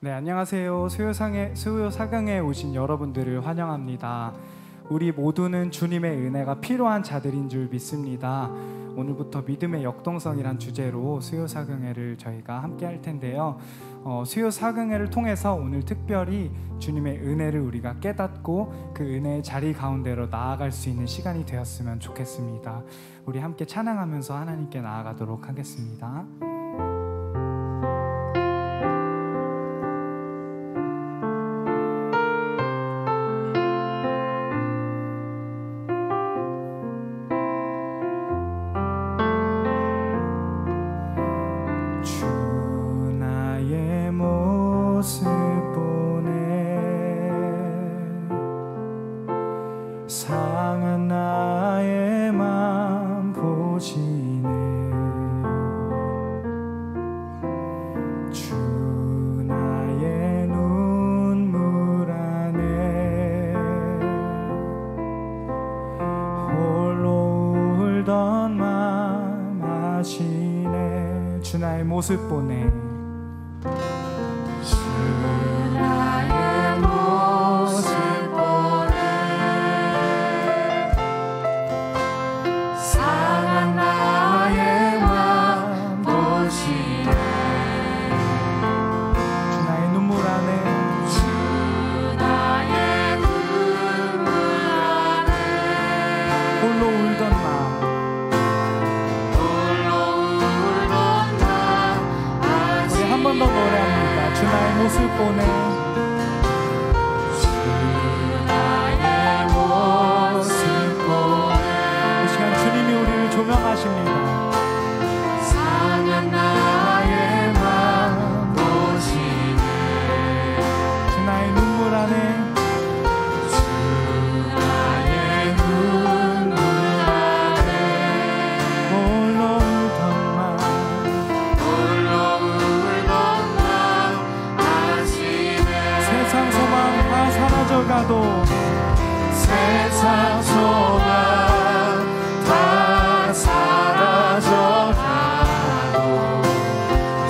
네, 안녕하세요. 수요사경에 오신 여러분들을 환영합니다. 우리 모두는 주님의 은혜가 필요한 자들인 줄 믿습니다. 오늘부터 믿음의 역동성이란 주제로 수요사경회를 저희가 함께 할 텐데요. 수요사경회를 통해서 오늘 특별히 주님의 은혜를 우리가 깨닫고 그 은혜의 자리 가운데로 나아갈 수 있는 시간이 되었으면 좋겠습니다. 우리 함께 찬양하면서 하나님께 나아가도록 하겠습니다. 상한 나의 맘 보시네. 주 나의 눈물 안에 홀로 울던 맘 아시네. 주 나의 모습 보네. 모습 보네. 주 나의 모습 보네. 이 시간 주님이 우리를 조명하십니다. 상한 나의 맘 보시네. 주 나의 눈물 안에 주 나의 눈물 안에 홀로 울던 맘 세상 소망 다 사라져가도 세상 소망 다 사라져가도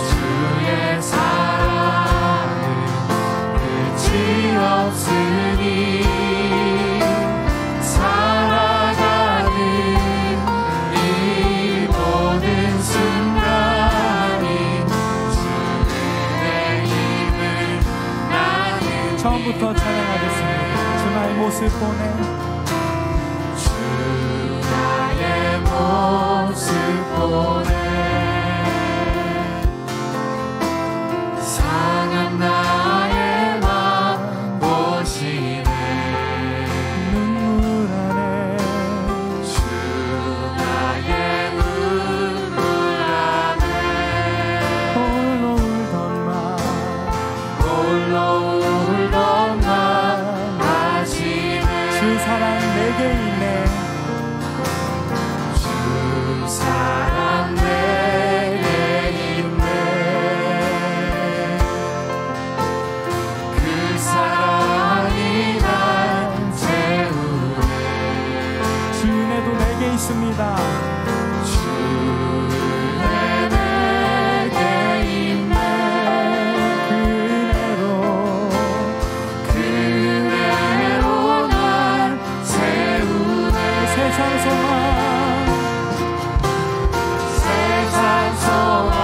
주의 사랑은 끝이 없으니 살아가는 이 모든 순간이 주의 힘을 처음부터 찬양하겠습니다. 주 나의 모습 보네. 주 나의 모습 보네. 상한 나의 맘 보시네. 눈물 안에 주 나의 눈물 안에 홀로 울던 맘 주 사랑 내게 있네. 주 사랑 내게 있네. 그 사랑이 날 채우네. 주 은혜도 내게 있습니다. 주 은혜 내게 있네. 그 은혜로 날 채우네. 세상 소망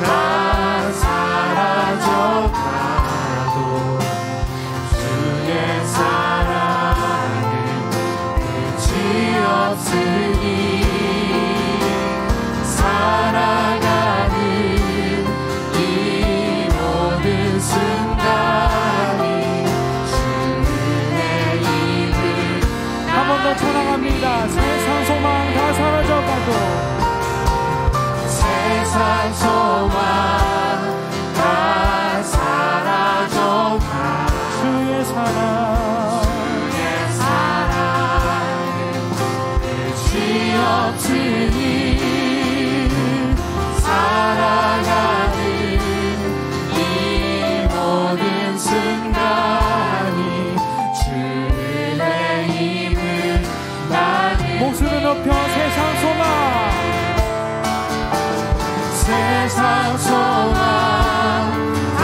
다 사라져가도 주의 사랑은 끝이 없으니 살아가는 이 모든 순간이 주의 힘을 한 번 더 찬양합니다. 세상 소망 다 사라져가도 세상 소망 다 사라져가 주의 사랑 끝이 없으니 살아가는 이 모든 순간이 주의 힘을 나는 목소리 높여 세상 소망 세상 소망 다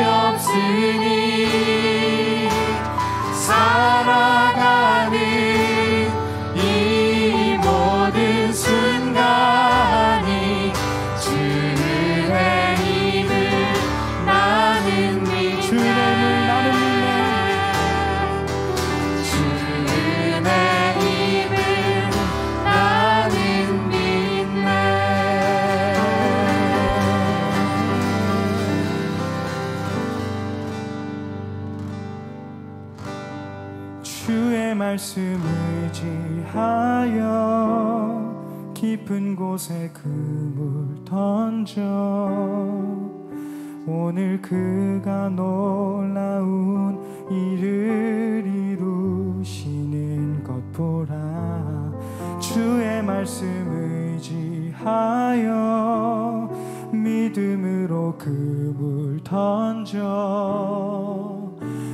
없으니 살아가는 이 모든 순간이 주의 힘을 나는 믿네. 주의 힘을 나는 믿네. 주의 힘을 나는 믿네. 주의 말씀 의지하여 깊은 곳에 그물 던져 오늘 그가 놀라운 일을 이루시는 것 보라. 주의 말씀 의지하여 믿음으로 그물 던져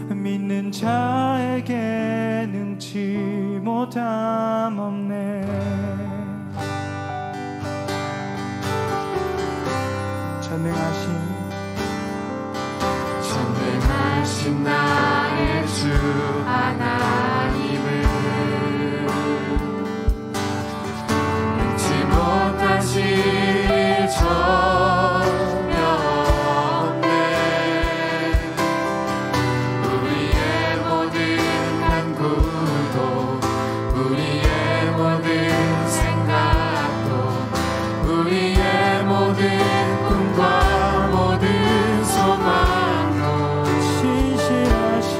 믿는 자에게 능치 못함 없네. 전능하신 나의 주 하나님을 능치 못하실 전혀 없네. 우리의 모든 간구도 우리의 모든 생각도 우리의 모든 꿈과 모든 소망도 신실하신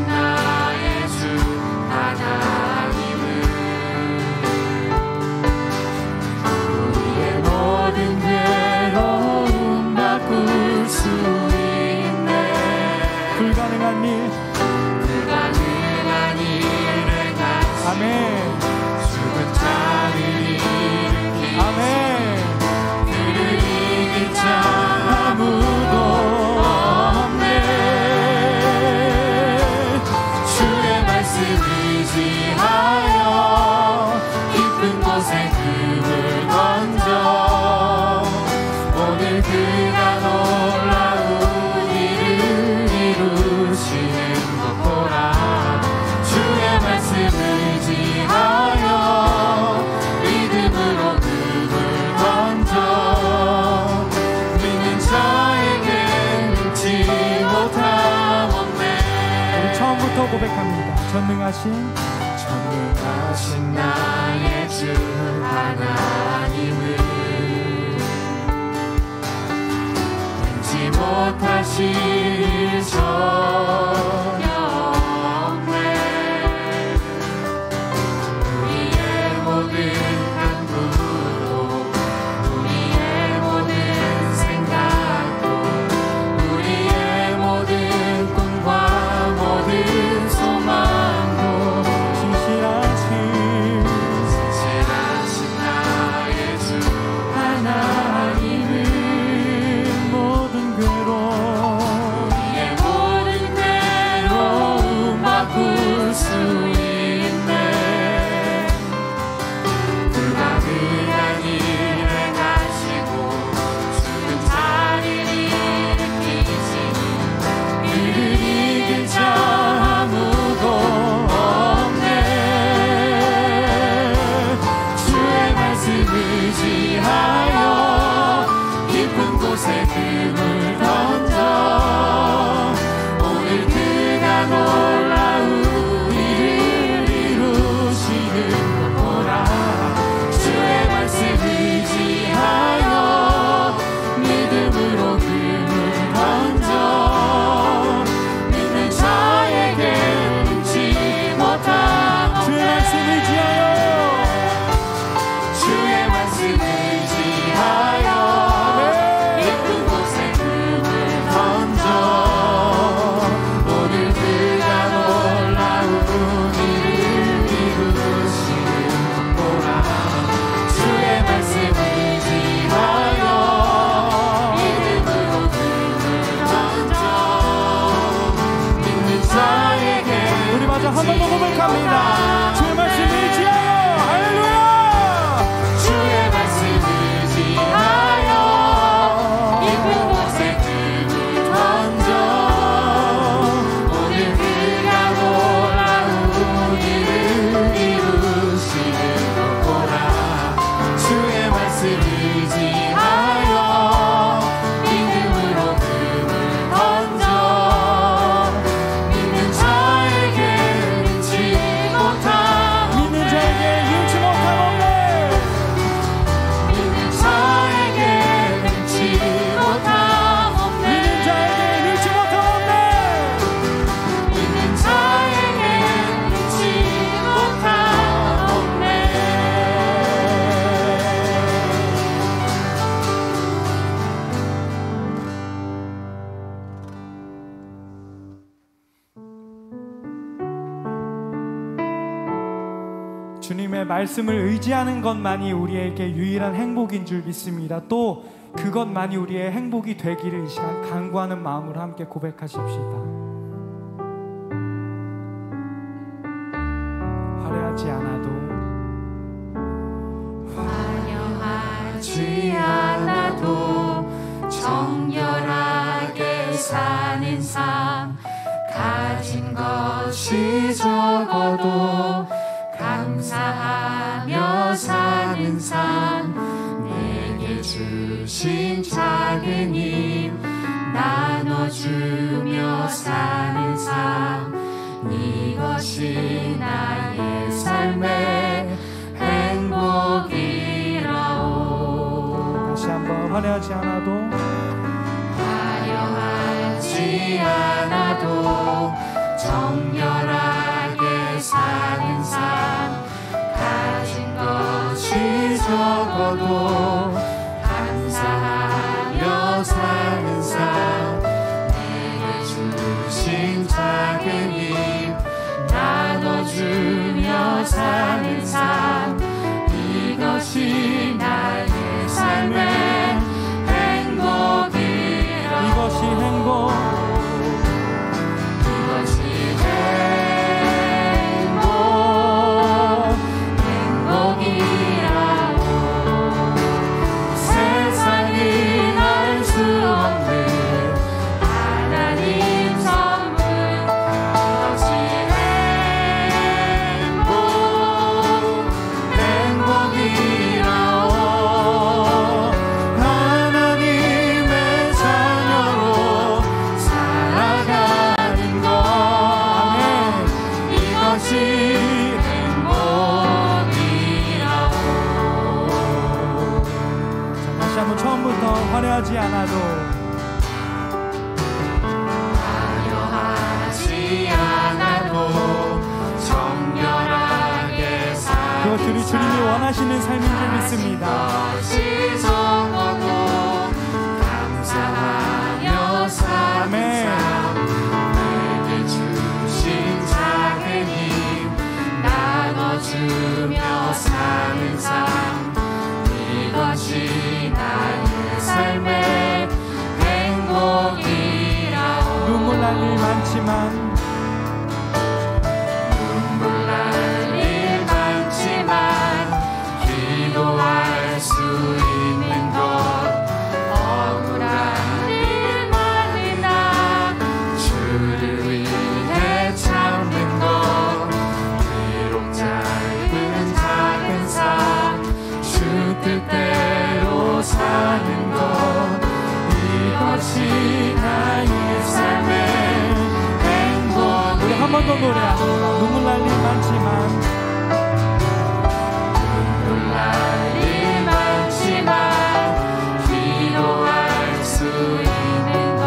나의 주 하나님은 우리의 모든 괴로움 바꿀 수 있네. 불가능한 일을 하시고 아멘. 죽은 자를 일으키시고 아멘. 그를 이길 자 아무도 없네. 주의 말씀 의지하여 깊은 곳에 금을 던져 오늘 그가 놀라운 일을 이루시는 것 보라. 주의 말씀 의지하여 믿음으로 금을 던져 믿는 자에게 능치 못함 없네. 우리 처음부터 고백합니다. 전능하신 나의 주 하나님을 능치 못하실 전혀 없네. 우리의 모든 간구도 우리의 모든 생각도 우리의 모든 꿈과 모든 소망도 신실하신 나의 주 하나님을 모든 괴로움 우리의 모든 괴로움 주님의 말씀을 의지하는 것만이 우리에게 유일한 행복인 줄 믿습니다. 또 그것만이 우리의 행복이 되기를 이 시간 간구하는 마음으로 함께 고백하십시다. 화려하지 않아도 화려하지 않아도 정결하게 사는 삶, 가진 것이 적어도 감사하며 사는 삶, 내게 주신 작은 힘 나눠주며 사는 삶, 이것이 나의 삶의 행복이라오. 다시 한번 화려하지 않아도 화려하지 않아도 정결하게 사는 삶, 가진 것이 적어도 감사하며 사는 삶, 내게 주신 작은 힘 나눠주며 사는 삶, 이것이 나의 삶의 행복이라. 이것이 행복, 이것이 행복이라오. 세상이 알 수 없는 하나님 선물, 이것이 행복이라오. 하나님의 자녀로 살아가는 것, 이것이 행복이라오. 자, 다시 한번 처음부터 화려하지 않아도 화려하지 않아도 정결하게 사는 그것들이 주님이 원하시는 삶인 줄 믿습니다. 것이 적어도 감사하며 사는 아멘. 삶, 내게 주신 작은 힘 나눠주며 사는 삶, 이것이 나의 삶의 행복이라오. 눈물 날 일 많지만 눈물 날 일 많지만 기도할 수 있는 것, 억울한 일 많으나 주를 위해 참는 것, 비록 짧은 작은 삶 주 뜻대로 사는 것, 이것이 나의 삶의 행복. 우리 한 번 더 노래합니다. 눈물 날 일 많지만 눈물 날 일 많지만 기도할 수 있는 것,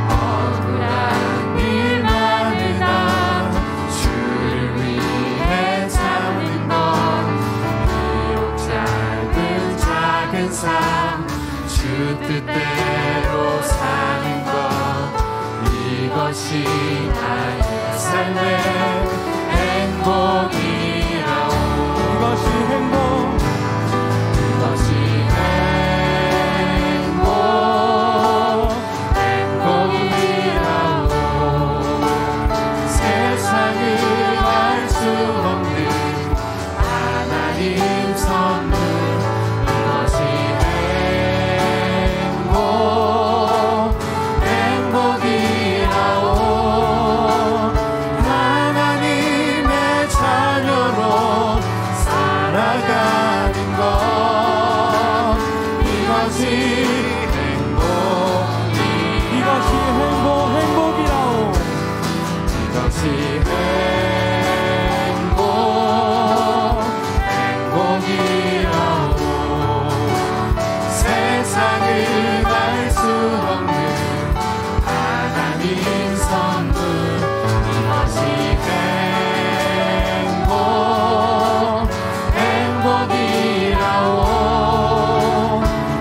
억울한 일 많으나 주를 위해 참는 것, 비록 짧은 작은 삶 주 뜻대로 사는 것, 이것이 나의 삶의 행복이라오. 이것이 행복, 이것이 행복이라오. 세상을 알 수 없는 하나님 선물, 이것이 행복이라오. 하나님의 자녀로 살아가는 것, 이것이 행복이라오. 이것이 행복이라오. 세상을 알 수 없는 하나님 선물, 이것이 행복이라오.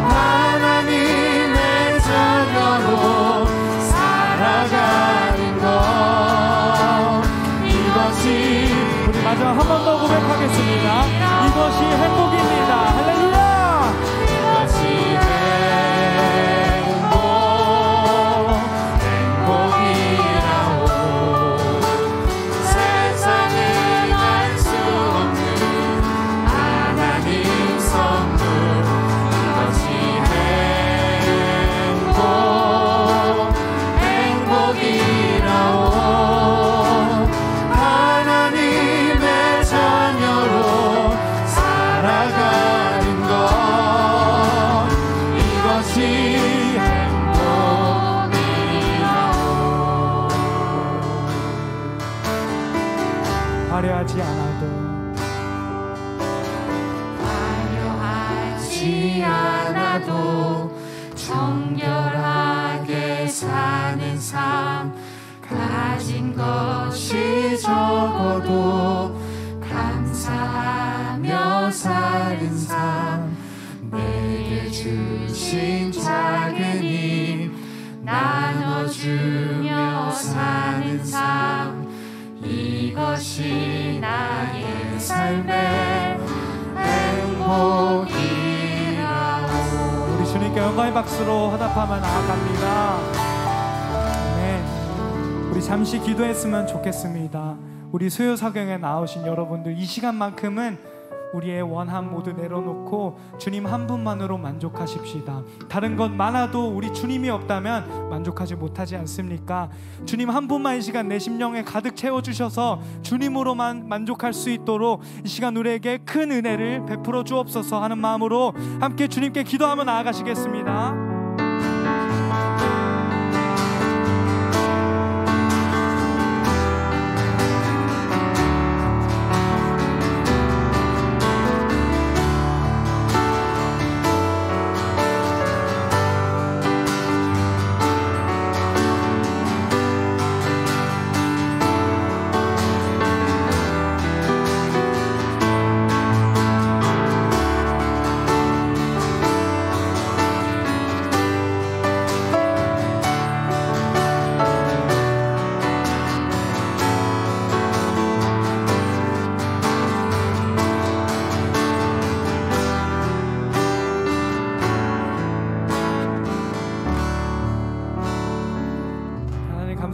하나님의 자녀로 살아가는 것, 이것이 화려하지 않아도 정결하게 사는 삶, 가진 것이 적어도 감사하며 사는 삶, 내게 주신 작은 힘 나눠주며 사는 삶, 이것이 나의 삶의 행복이라오. 우리 주님께 영광의 박수로 화답하며 나아갑니다. 아멘. 우리 잠시 기도했으면 좋겠습니다. 우리 수요 사경에 나오신 여러분들, 이 시간만큼은 우리의 원함 모두 내려놓고 주님 한 분만으로 만족하십시다. 다른 것 많아도 우리 주님이 없다면 만족하지 못하지 않습니까? 주님 한 분만 이 시간 내 심령에 가득 채워주셔서 주님으로만 만족할 수 있도록 이 시간 우리에게 큰 은혜를 베풀어 주옵소서 하는 마음으로 함께 주님께 기도하며 나아가시겠습니다.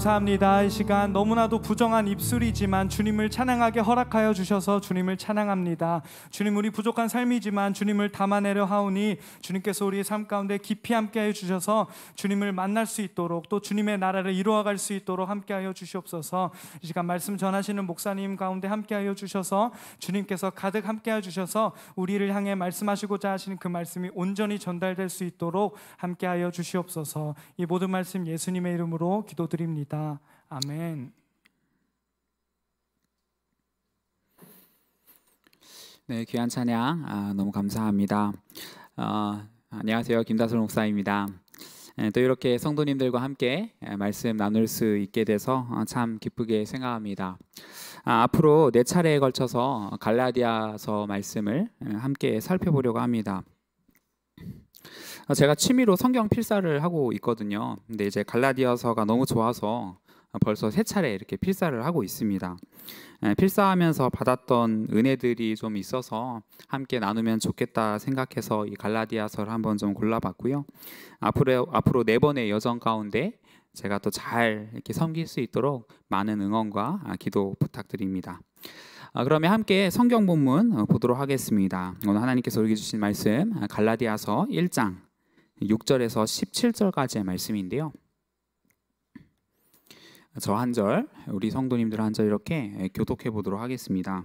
감사합니다. 이 시간 너무나도 부정한 입술이지만 주님을 찬양하게 허락하여 주셔서 주님을 찬양합니다. 주님, 우리 부족한 삶이지만 주님을 담아내려 하오니 주님께서 우리의 삶 가운데 깊이 함께하여 주셔서 주님을 만날 수 있도록, 또 주님의 나라를 이루어갈 수 있도록 함께하여 주시옵소서. 이 시간 말씀 전하시는 목사님 가운데 함께하여 주셔서 주님께서 가득 함께하여 주셔서 우리를 향해 말씀하시고자 하시는 그 말씀이 온전히 전달될 수 있도록 함께하여 주시옵소서. 이 모든 말씀 예수님의 이름으로 기도드립니다. 아멘. 네, 귀한 찬양 너무 감사합니다. 안녕하세요, 김다솔 목사입니다. 또 이렇게 성도님들과 함께 말씀 나눌 수 있게 돼서 참 기쁘게 생각합니다. 앞으로 4차례에 걸쳐서 갈라디아서 말씀을 함께 살펴보려고 합니다. 제가 취미로 성경 필사를 하고 있거든요. 근데 이제 갈라디아서가 너무 좋아서 벌써 3차례 이렇게 필사를 하고 있습니다. 필사하면서 받았던 은혜들이 좀 있어서 함께 나누면 좋겠다 생각해서 이 갈라디아서를 한번 좀 골라봤고요. 앞으로 4번의 여정 가운데 제가 또 잘 이렇게 섬길 수 있도록 많은 응원과 기도 부탁드립니다. 그러면 함께 성경 본문 보도록 하겠습니다. 오늘 하나님께서 우리에게 주신 말씀 갈라디아서 1장 6절에서 17절까지의 말씀인데요. 저 한 절, 우리 성도님들 한 절 이렇게 교독해 보도록 하겠습니다.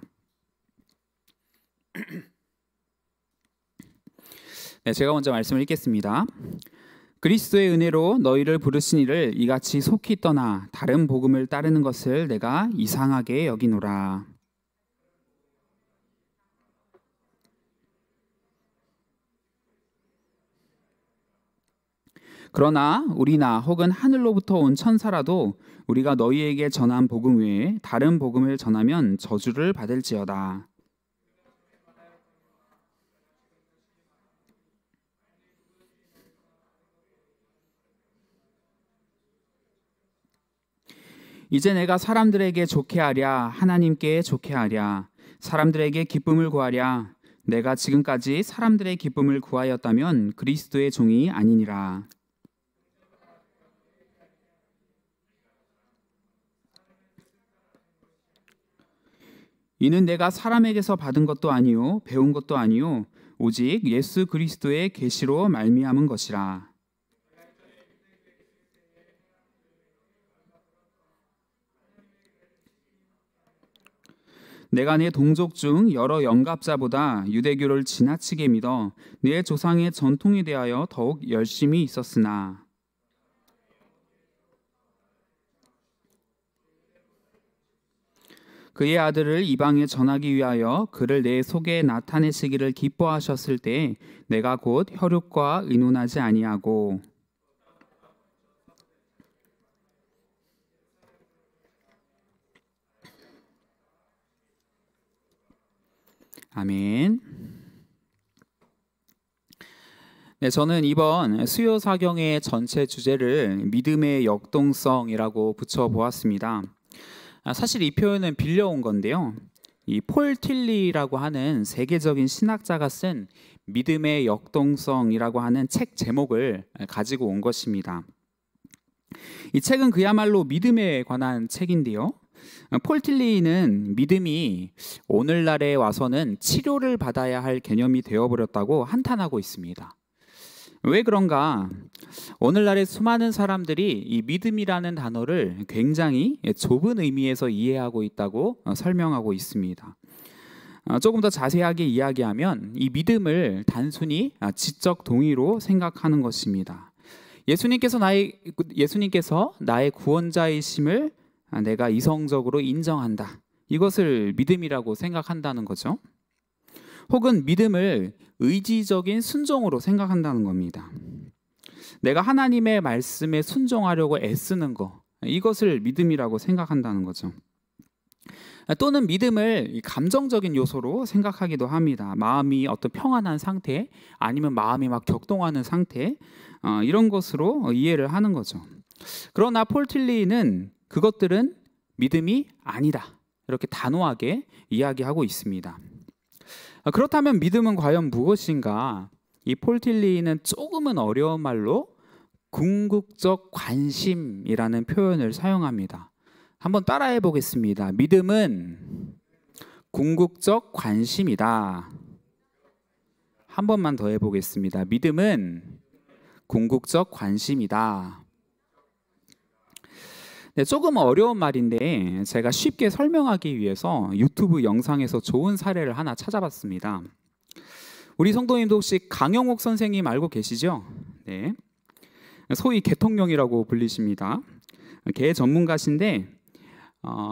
네, 제가 먼저 말씀을 읽겠습니다. 그리스도의 은혜로 너희를 부르신 이를 이같이 속히 떠나 다른 복음을 따르는 것을 내가 이상하게 여기노라. 그러나 우리나 혹은 하늘로부터 온 천사라도 우리가 너희에게 전한 복음 외에 다른 복음을 전하면 저주를 받을지어다. 이제 내가 사람들에게 좋게 하랴 하나님께 좋게 하랴 사람들에게 기쁨을 구하랴 내가 지금까지 사람들의 기쁨을 구하였다면 그리스도의 종이 아니니라. 이는 내가 사람에게서 받은 것도 아니요 배운 것도 아니요 오직 예수 그리스도의 계시로 말미암은 것이라. 내가 내 동족 중 여러 영갑자보다 유대교를 지나치게 믿어 내 조상의 전통에 대하여 더욱 열심히 있었으나 그의 아들을 이방에 전하기 위하여 그를 내 속에 나타내시기를 기뻐하셨을 때 내가 곧 혈육과 의논하지 아니하고. 아멘. 네, 저는 이번 수요 사경의 전체 주제를 믿음의 역동성이라고 붙여보았습니다. 사실 이 표현은 빌려온 건데요. 이 폴 틸리라고 하는 세계적인 신학자가 쓴 믿음의 역동성이라고 하는 책 제목을 가지고 온 것입니다. 이 책은 그야말로 믿음에 관한 책인데요. 폴 틸리는 믿음이 오늘날에 와서는 치료를 받아야 할 개념이 되어버렸다고 한탄하고 있습니다. 왜 그런가? 오늘날의 수많은 사람들이 이 믿음이라는 단어를 굉장히 좁은 의미에서 이해하고 있다고 설명하고 있습니다. 조금 더 자세하게 이야기하면 이 믿음을 단순히 지적 동의로 생각하는 것입니다. 예수님께서 나의 구원자이심을 내가 이성적으로 인정한다. 이것을 믿음이라고 생각한다는 거죠. 혹은 믿음을 의지적인 순종으로 생각한다는 겁니다. 내가 하나님의 말씀에 순종하려고 애쓰는 거, 이것을 믿음이라고 생각한다는 거죠. 또는 믿음을 감정적인 요소로 생각하기도 합니다. 마음이 어떤 평안한 상태, 아니면 마음이 막 격동하는 상태, 이런 것으로 이해를 하는 거죠. 그러나 폴 틸리는 그것들은 믿음이 아니다, 이렇게 단호하게 이야기하고 있습니다. 그렇다면 믿음은 과연 무엇인가? 이 폴 틸리는 조금은 어려운 말로 궁극적 관심이라는 표현을 사용합니다. 한번 따라해 보겠습니다. 믿음은 궁극적 관심이다. 한 번만 더 해보겠습니다. 믿음은 궁극적 관심이다. 네, 조금 어려운 말인데 제가 쉽게 설명하기 위해서 유튜브 영상에서 좋은 사례를 하나 찾아봤습니다. 우리 성도님도 혹시 강영욱 선생님 알고 계시죠? 네, 소위 개통령이라고 불리십니다. 개 전문가신데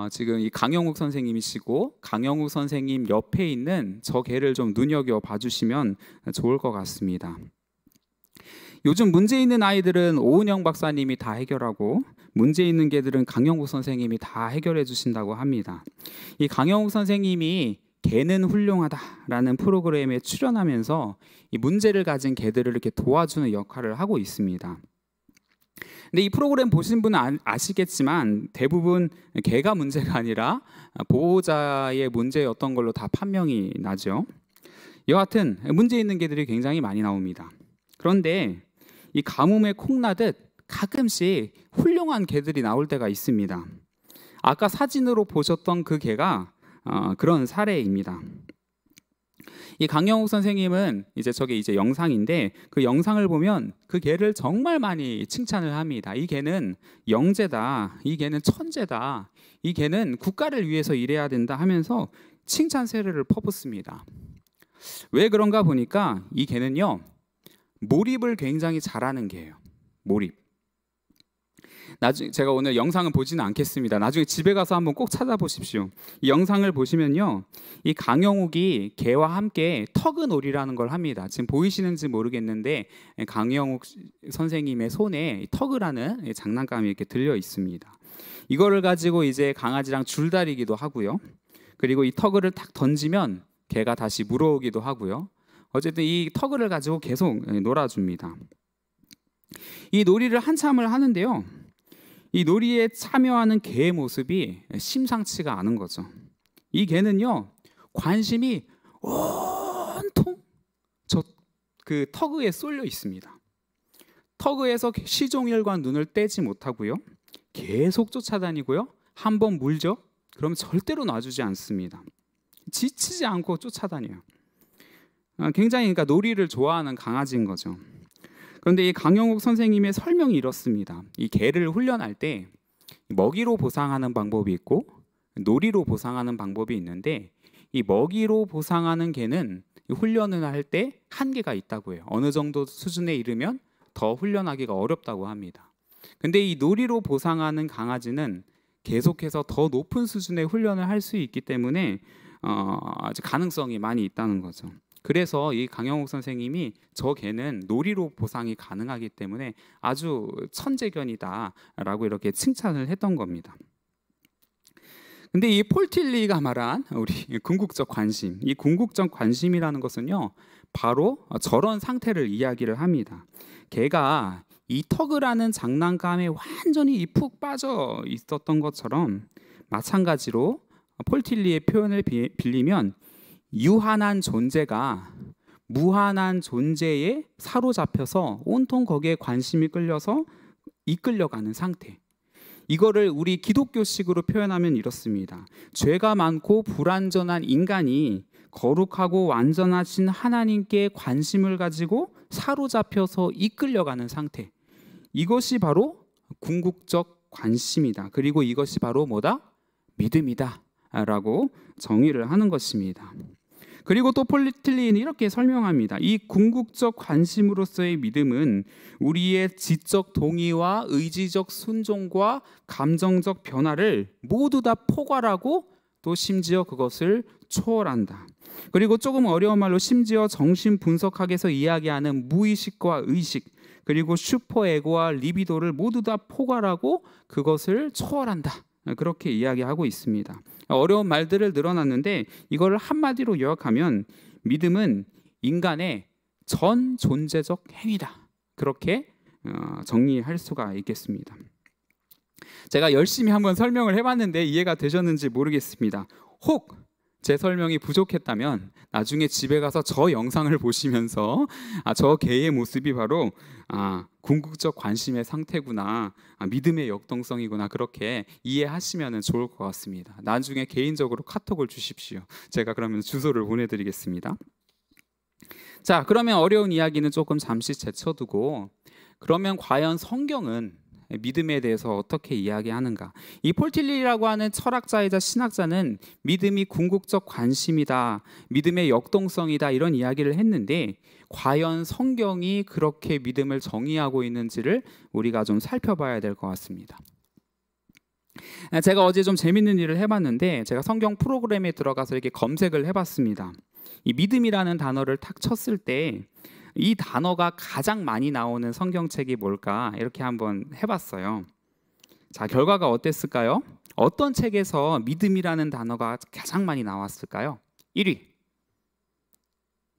지금 이 강영욱 선생님이시고 강영욱 선생님 옆에 있는 저 개를 좀 눈여겨 봐주시면 좋을 것 같습니다. 요즘 문제 있는 아이들은 오은영 박사님이 다 해결하고 문제 있는 개들은 강영욱 선생님이 다 해결해 주신다고 합니다. 이 강영욱 선생님이 개는 훌륭하다라는 프로그램에 출연하면서 이 문제를 가진 개들을 이렇게 도와주는 역할을 하고 있습니다. 근데 이 프로그램 보신 분은 아시겠지만 대부분 개가 문제가 아니라 보호자의 문제였던 걸로 다 판명이 나죠. 여하튼 문제 있는 개들이 굉장히 많이 나옵니다. 그런데 이 가뭄에 콩나듯 가끔씩 훌륭한 개들이 나올 때가 있습니다. 아까 사진으로 보셨던 그 개가 그런 사례입니다. 이 강영욱 선생님은 저게 영상인데 그 영상을 보면 그 개를 정말 많이 칭찬을 합니다. 이 개는 영재다, 이 개는 천재다, 이 개는 국가를 위해서 일해야 된다 하면서 칭찬 세례를 퍼붓습니다. 왜 그런가 보니까 이 개는요, 몰입을 굉장히 잘하는 개예요. 몰입. 나중에 제가 오늘 영상은 보지는 않겠습니다. 나중에 집에 가서 한번 꼭 찾아보십시오. 이 영상을 보시면요, 이 강영욱이 개와 함께 터그놀이라는 걸 합니다. 지금 보이시는지 모르겠는데 강영욱 선생님의 손에 터그라는 장난감이 이렇게 들려 있습니다. 이거를 가지고 이제 강아지랑 줄다리기도 하고요. 그리고 이 터그를 딱 던지면 개가 다시 물어오기도 하고요. 어쨌든 이 터그를 가지고 계속 놀아줍니다. 이 놀이를 한참을 하는데요, 이 놀이에 참여하는 개의 모습이 심상치가 않은 거죠. 이 개는요, 관심이 온통 그 터그에 쏠려 있습니다. 터그에서 시종일관 눈을 떼지 못하고요, 계속 쫓아다니고요, 한번 물죠? 그러면 절대로 놔주지 않습니다. 지치지 않고 쫓아다녀요. 굉장히 그러니까 놀이를 좋아하는 강아지인 거죠. 그런데 이 강영욱 선생님의 설명이 이렇습니다. 이 개를 훈련할 때 먹이로 보상하는 방법이 있고 놀이로 보상하는 방법이 있는데, 이 먹이로 보상하는 개는 훈련을 할 때 한계가 있다고 해요. 어느 정도 수준에 이르면 더 훈련하기가 어렵다고 합니다. 근데 이 놀이로 보상하는 강아지는 계속해서 더 높은 수준의 훈련을 할 수 있기 때문에 아주 가능성이 많이 있다는 거죠. 그래서 이 강영욱 선생님이 저 개는 놀이로 보상이 가능하기 때문에 아주 천재견이다라고 이렇게 칭찬을 했던 겁니다. 근데 이 폴 틸리가 말한 우리 궁극적 관심, 이 궁극적 관심이라는 것은요, 바로 저런 상태를 이야기를 합니다. 개가 이 턱이라는 장난감에 완전히 푹 빠져 있었던 것처럼, 마찬가지로 폴 틸리의 표현을 빌리면 유한한 존재가 무한한 존재에 사로잡혀서 온통 거기에 관심이 끌려서 이끌려가는 상태, 이거를 우리 기독교식으로 표현하면 이렇습니다. 죄가 많고 불완전한 인간이 거룩하고 완전하신 하나님께 관심을 가지고 사로잡혀서 이끌려가는 상태, 이것이 바로 궁극적 관심이다. 그리고 이것이 바로 뭐다? 믿음이다 라고 정의를 하는 것입니다. 그리고 또 폴 틸리는 이렇게 설명합니다. 이 궁극적 관심으로서의 믿음은 우리의 지적 동의와 의지적 순종과 감정적 변화를 모두 다 포괄하고 또 심지어 그것을 초월한다. 그리고 조금 어려운 말로 심지어 정신 분석학에서 이야기하는 무의식과 의식, 그리고 슈퍼에고와 리비도를 모두 다 포괄하고 그것을 초월한다. 그렇게 이야기하고 있습니다. 어려운 말들을 늘어놨는데 이걸 한마디로 요약하면 믿음은 인간의 전 존재적 행위다. 그렇게 정리할 수가 있겠습니다. 제가 열심히 한번 설명을 해봤는데 이해가 되셨는지 모르겠습니다. 혹 제 설명이 부족했다면 나중에 집에 가서 저 영상을 보시면서 저 개의 모습이 바로 궁극적 관심의 상태구나, 믿음의 역동성이구나, 그렇게 이해하시면 좋을 것 같습니다. 나중에 개인적으로 카톡을 주십시오. 제가 그러면 주소를 보내드리겠습니다. 자, 그러면 어려운 이야기는 조금 잠시 제쳐두고, 그러면 과연 성경은 믿음에 대해서 어떻게 이야기하는가? 이 폴 틸리라고 하는 철학자이자 신학자는 믿음이 궁극적 관심이다, 믿음의 역동성이다, 이런 이야기를 했는데 과연 성경이 그렇게 믿음을 정의하고 있는지를 우리가 좀 살펴봐야 될 것 같습니다. 제가 어제 좀 재밌는 일을 해봤는데, 제가 성경 프로그램에 들어가서 이렇게 검색을 해봤습니다. 이 믿음이라는 단어를 탁 쳤을 때 이 단어가 가장 많이 나오는 성경책이 뭘까 이렇게 한번 해봤어요. 자, 결과가 어땠을까요? 어떤 책에서 믿음이라는 단어가 가장 많이 나왔을까요?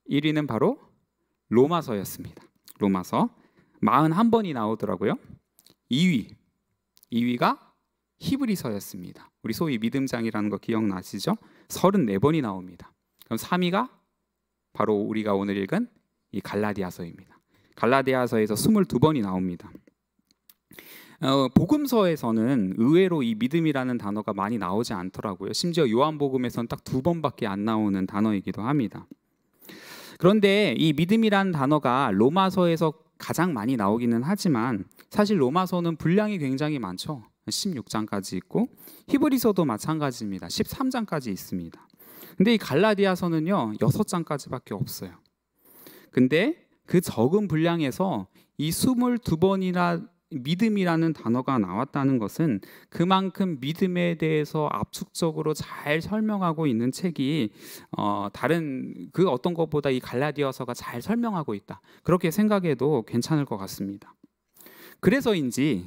1위는 바로 로마서였습니다. 로마서 41번이 나오더라고요. 2위가 히브리서였습니다. 우리 소위 믿음장이라는 거 기억나시죠? 34번이 나옵니다. 그럼 3위가 바로 우리가 오늘 읽은 이 갈라디아서입니다. 갈라디아서에서 22번이 나옵니다. 복음서에서는 의외로 이 믿음이라는 단어가 많이 나오지 않더라고요. 심지어 요한복음에서는 딱 2번밖에 안 나오는 단어이기도 합니다. 그런데 이 믿음이라는 단어가 로마서에서 가장 많이 나오기는 하지만 사실 로마서는 분량이 굉장히 많죠. 16장까지 있고 히브리서도 마찬가지입니다. 13장까지 있습니다. 근데 이 갈라디아서는요 6장까지밖에 없어요. 근데 그 적은 분량에서 이 22번이나 믿음이라는 단어가 나왔다는 것은 그만큼 믿음에 대해서 압축적으로 잘 설명하고 있는 책이 다른 그 어떤 것보다 이 갈라디아서가 잘 설명하고 있다, 그렇게 생각해도 괜찮을 것 같습니다. 그래서인지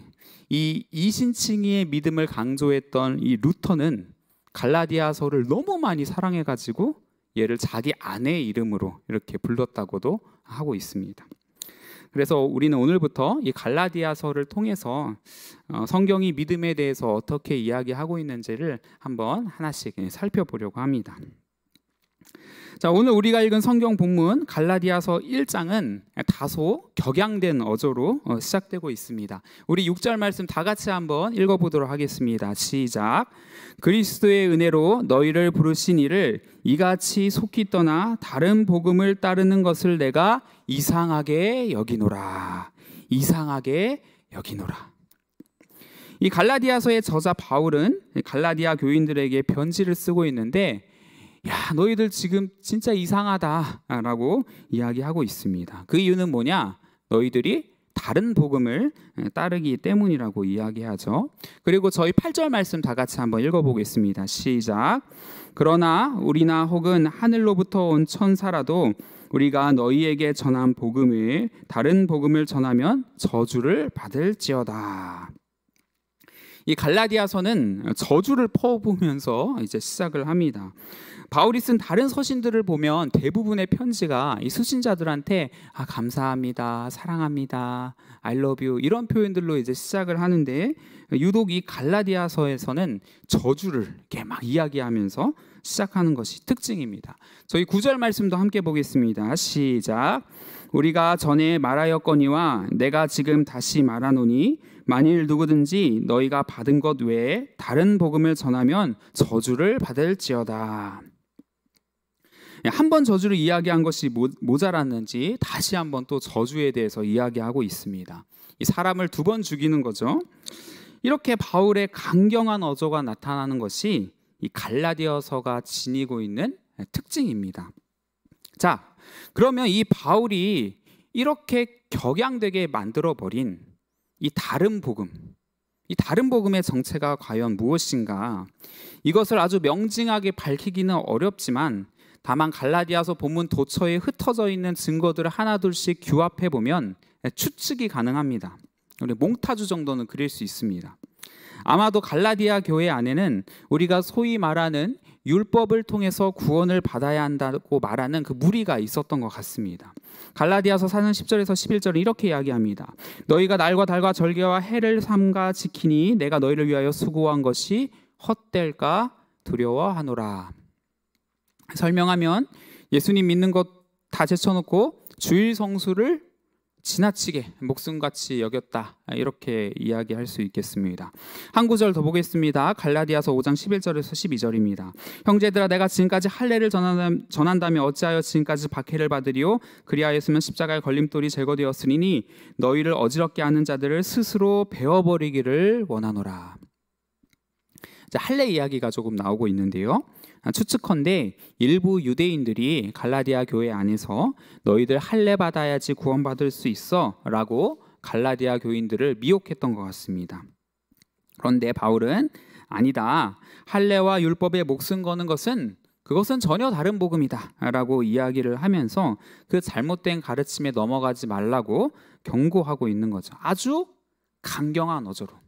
이 이신칭의의 믿음을 강조했던 이 루터는 갈라디아서를 너무 많이 사랑해가지고 얘를 자기 아내의 이름으로 이렇게 불렀다고도 하고 있습니다. 그래서 우리는 오늘부터 이 갈라디아서를 통해서 성경이 믿음에 대해서 어떻게 이야기하고 있는지를 한번 하나씩 살펴보려고 합니다. 자, 오늘 우리가 읽은 성경 본문 갈라디아서 1장은 다소 격양된 어조로 시작되고 있습니다. 우리 6절 말씀 다 같이 한번 읽어보도록 하겠습니다. 시작. 그리스도의 은혜로 너희를 부르신 이를 이같이 속히 떠나 다른 복음을 따르는 것을 내가 이상하게 여기노라. 이상하게 여기노라. 이 갈라디아서의 저자 바울은 갈라디아 교인들에게 편지를 쓰고 있는데, 야, 너희들 지금 진짜 이상하다라고 이야기하고 있습니다. 그 이유는 뭐냐? 너희들이 다른 복음을 따르기 때문이라고 이야기하죠. 그리고 저희 8절 말씀 다 같이 한번 읽어보겠습니다. 시작. 그러나 우리나 혹은 하늘로부터 온 천사라도 우리가 너희에게 전한 복음을 다른 복음을 전하면 저주를 받을지어다. 이 갈라디아서는 저주를 퍼부으면서 이제 시작을 합니다. 바울이 쓴 다른 서신들을 보면 대부분의 편지가 이 수신자들한테 감사합니다, 사랑합니다, I love you 이런 표현들로 이제 시작을 하는데 유독 이 갈라디아서에서는 저주를 이렇게 막 이야기하면서 시작하는 것이 특징입니다. 저희 9절 말씀도 함께 보겠습니다. 시작. 우리가 전에 말하였거니와 내가 지금 다시 말하노니 만일 누구든지 너희가 받은 것 외에 다른 복음을 전하면 저주를 받을지어다. 한 번 저주를 이야기한 것이 모자랐는지 다시 한번 또 저주에 대해서 이야기하고 있습니다. 이 사람을 2번 죽이는 거죠. 이렇게 바울의 강경한 어조가 나타나는 것이 이 갈라디아서가 지니고 있는 특징입니다. 자, 그러면 이 바울이 이렇게 격양되게 만들어버린 이 다른 복음의 정체가 과연 무엇인가? 이것을 아주 명징하게 밝히기는 어렵지만 다만 갈라디아서 본문 도처에 흩어져 있는 증거들을 하나둘씩 규합해 보면 추측이 가능합니다. 우리 몽타주 정도는 그릴 수 있습니다. 아마도 갈라디아 교회 안에는 우리가 소위 말하는 율법을 통해서 구원을 받아야 한다고 말하는 그 무리가 있었던 것 같습니다. 갈라디아서 4장 10절에서 11절은 이렇게 이야기합니다. 너희가 날과 달과 절개와 해를 삼가 지키니 내가 너희를 위하여 수고한 것이 헛될까 두려워하노라. 설명하면 예수님 믿는 것 다 제쳐놓고 주일 성수를 지나치게 목숨같이 여겼다, 이렇게 이야기할 수 있겠습니다. 한 구절 더 보겠습니다. 갈라디아서 5장 11절에서 12절입니다. 형제들아, 내가 지금까지 할례를 전한다면 어찌하여 지금까지 박해를 받으리요? 그리하였으면 십자가의 걸림돌이 제거되었으니 너희를 어지럽게 하는 자들을 스스로 베어버리기를 원하노라. 할례 이야기가 조금 나오고 있는데요. 추측컨대 일부 유대인들이 갈라디아 교회 안에서 너희들 할례 받아야지 구원받을 수 있어 라고 갈라디아 교인들을 미혹했던 것 같습니다. 그런데 바울은 아니다, 할례와 율법에 목숨 거는 그것은 전혀 다른 복음이다 라고 이야기를 하면서 그 잘못된 가르침에 넘어가지 말라고 경고하고 있는 거죠. 아주 강경한 어조로.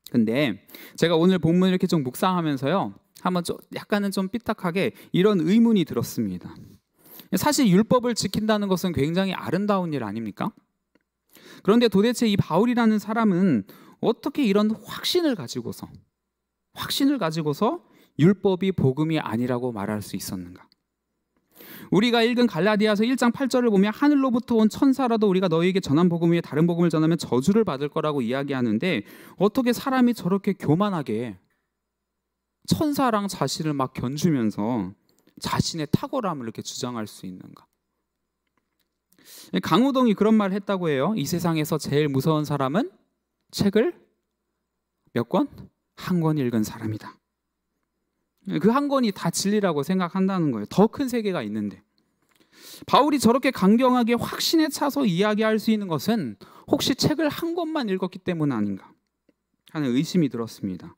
근데 제가 오늘 본문 이렇게 좀 묵상하면서요, 한번 약간은 좀 삐딱하게 이런 의문이 들었습니다. 사실 율법을 지킨다는 것은 굉장히 아름다운 일 아닙니까? 그런데 도대체 이 바울이라는 사람은 어떻게 이런 확신을 가지고서 율법이 복음이 아니라고 말할 수 있었는가? 우리가 읽은 갈라디아서 1장 8절을 보면 하늘로부터 온 천사라도 우리가 너희에게 전한 복음 위에 다른 복음을 전하면 저주를 받을 거라고 이야기하는데 어떻게 사람이 저렇게 교만하게 천사랑 자신을 막 견주면서 자신의 탁월함을 이렇게 주장할 수 있는가? 강호동이 그런 말을 했다고 해요. 이 세상에서 제일 무서운 사람은 책을 몇 권? 한 권 읽은 사람이다. 그 한 권이 다 진리라고 생각한다는 거예요. 더 큰 세계가 있는데. 바울이 저렇게 강경하게 확신에 차서 이야기할 수 있는 것은 혹시 책을 한 권만 읽었기 때문 아닌가 하는 의심이 들었습니다.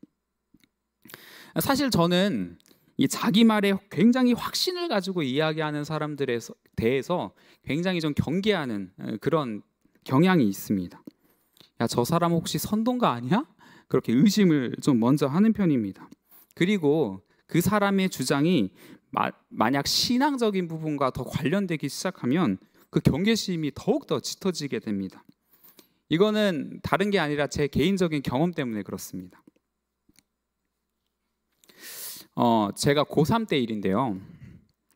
사실 저는 이 자기 말에 굉장히 확신을 가지고 이야기하는 사람들에 대해서 굉장히 좀 경계하는 그런 경향이 있습니다. 야, 저 사람 혹시 선동가 아니야? 그렇게 의심을 좀 먼저 하는 편입니다. 그리고 그 사람의 주장이 만약 신앙적인 부분과 더 관련되기 시작하면 그 경계심이 더욱더 짙어지게 됩니다. 이거는 다른 게 아니라 제 개인적인 경험 때문에 그렇습니다. 제가 고3 때 일인데요.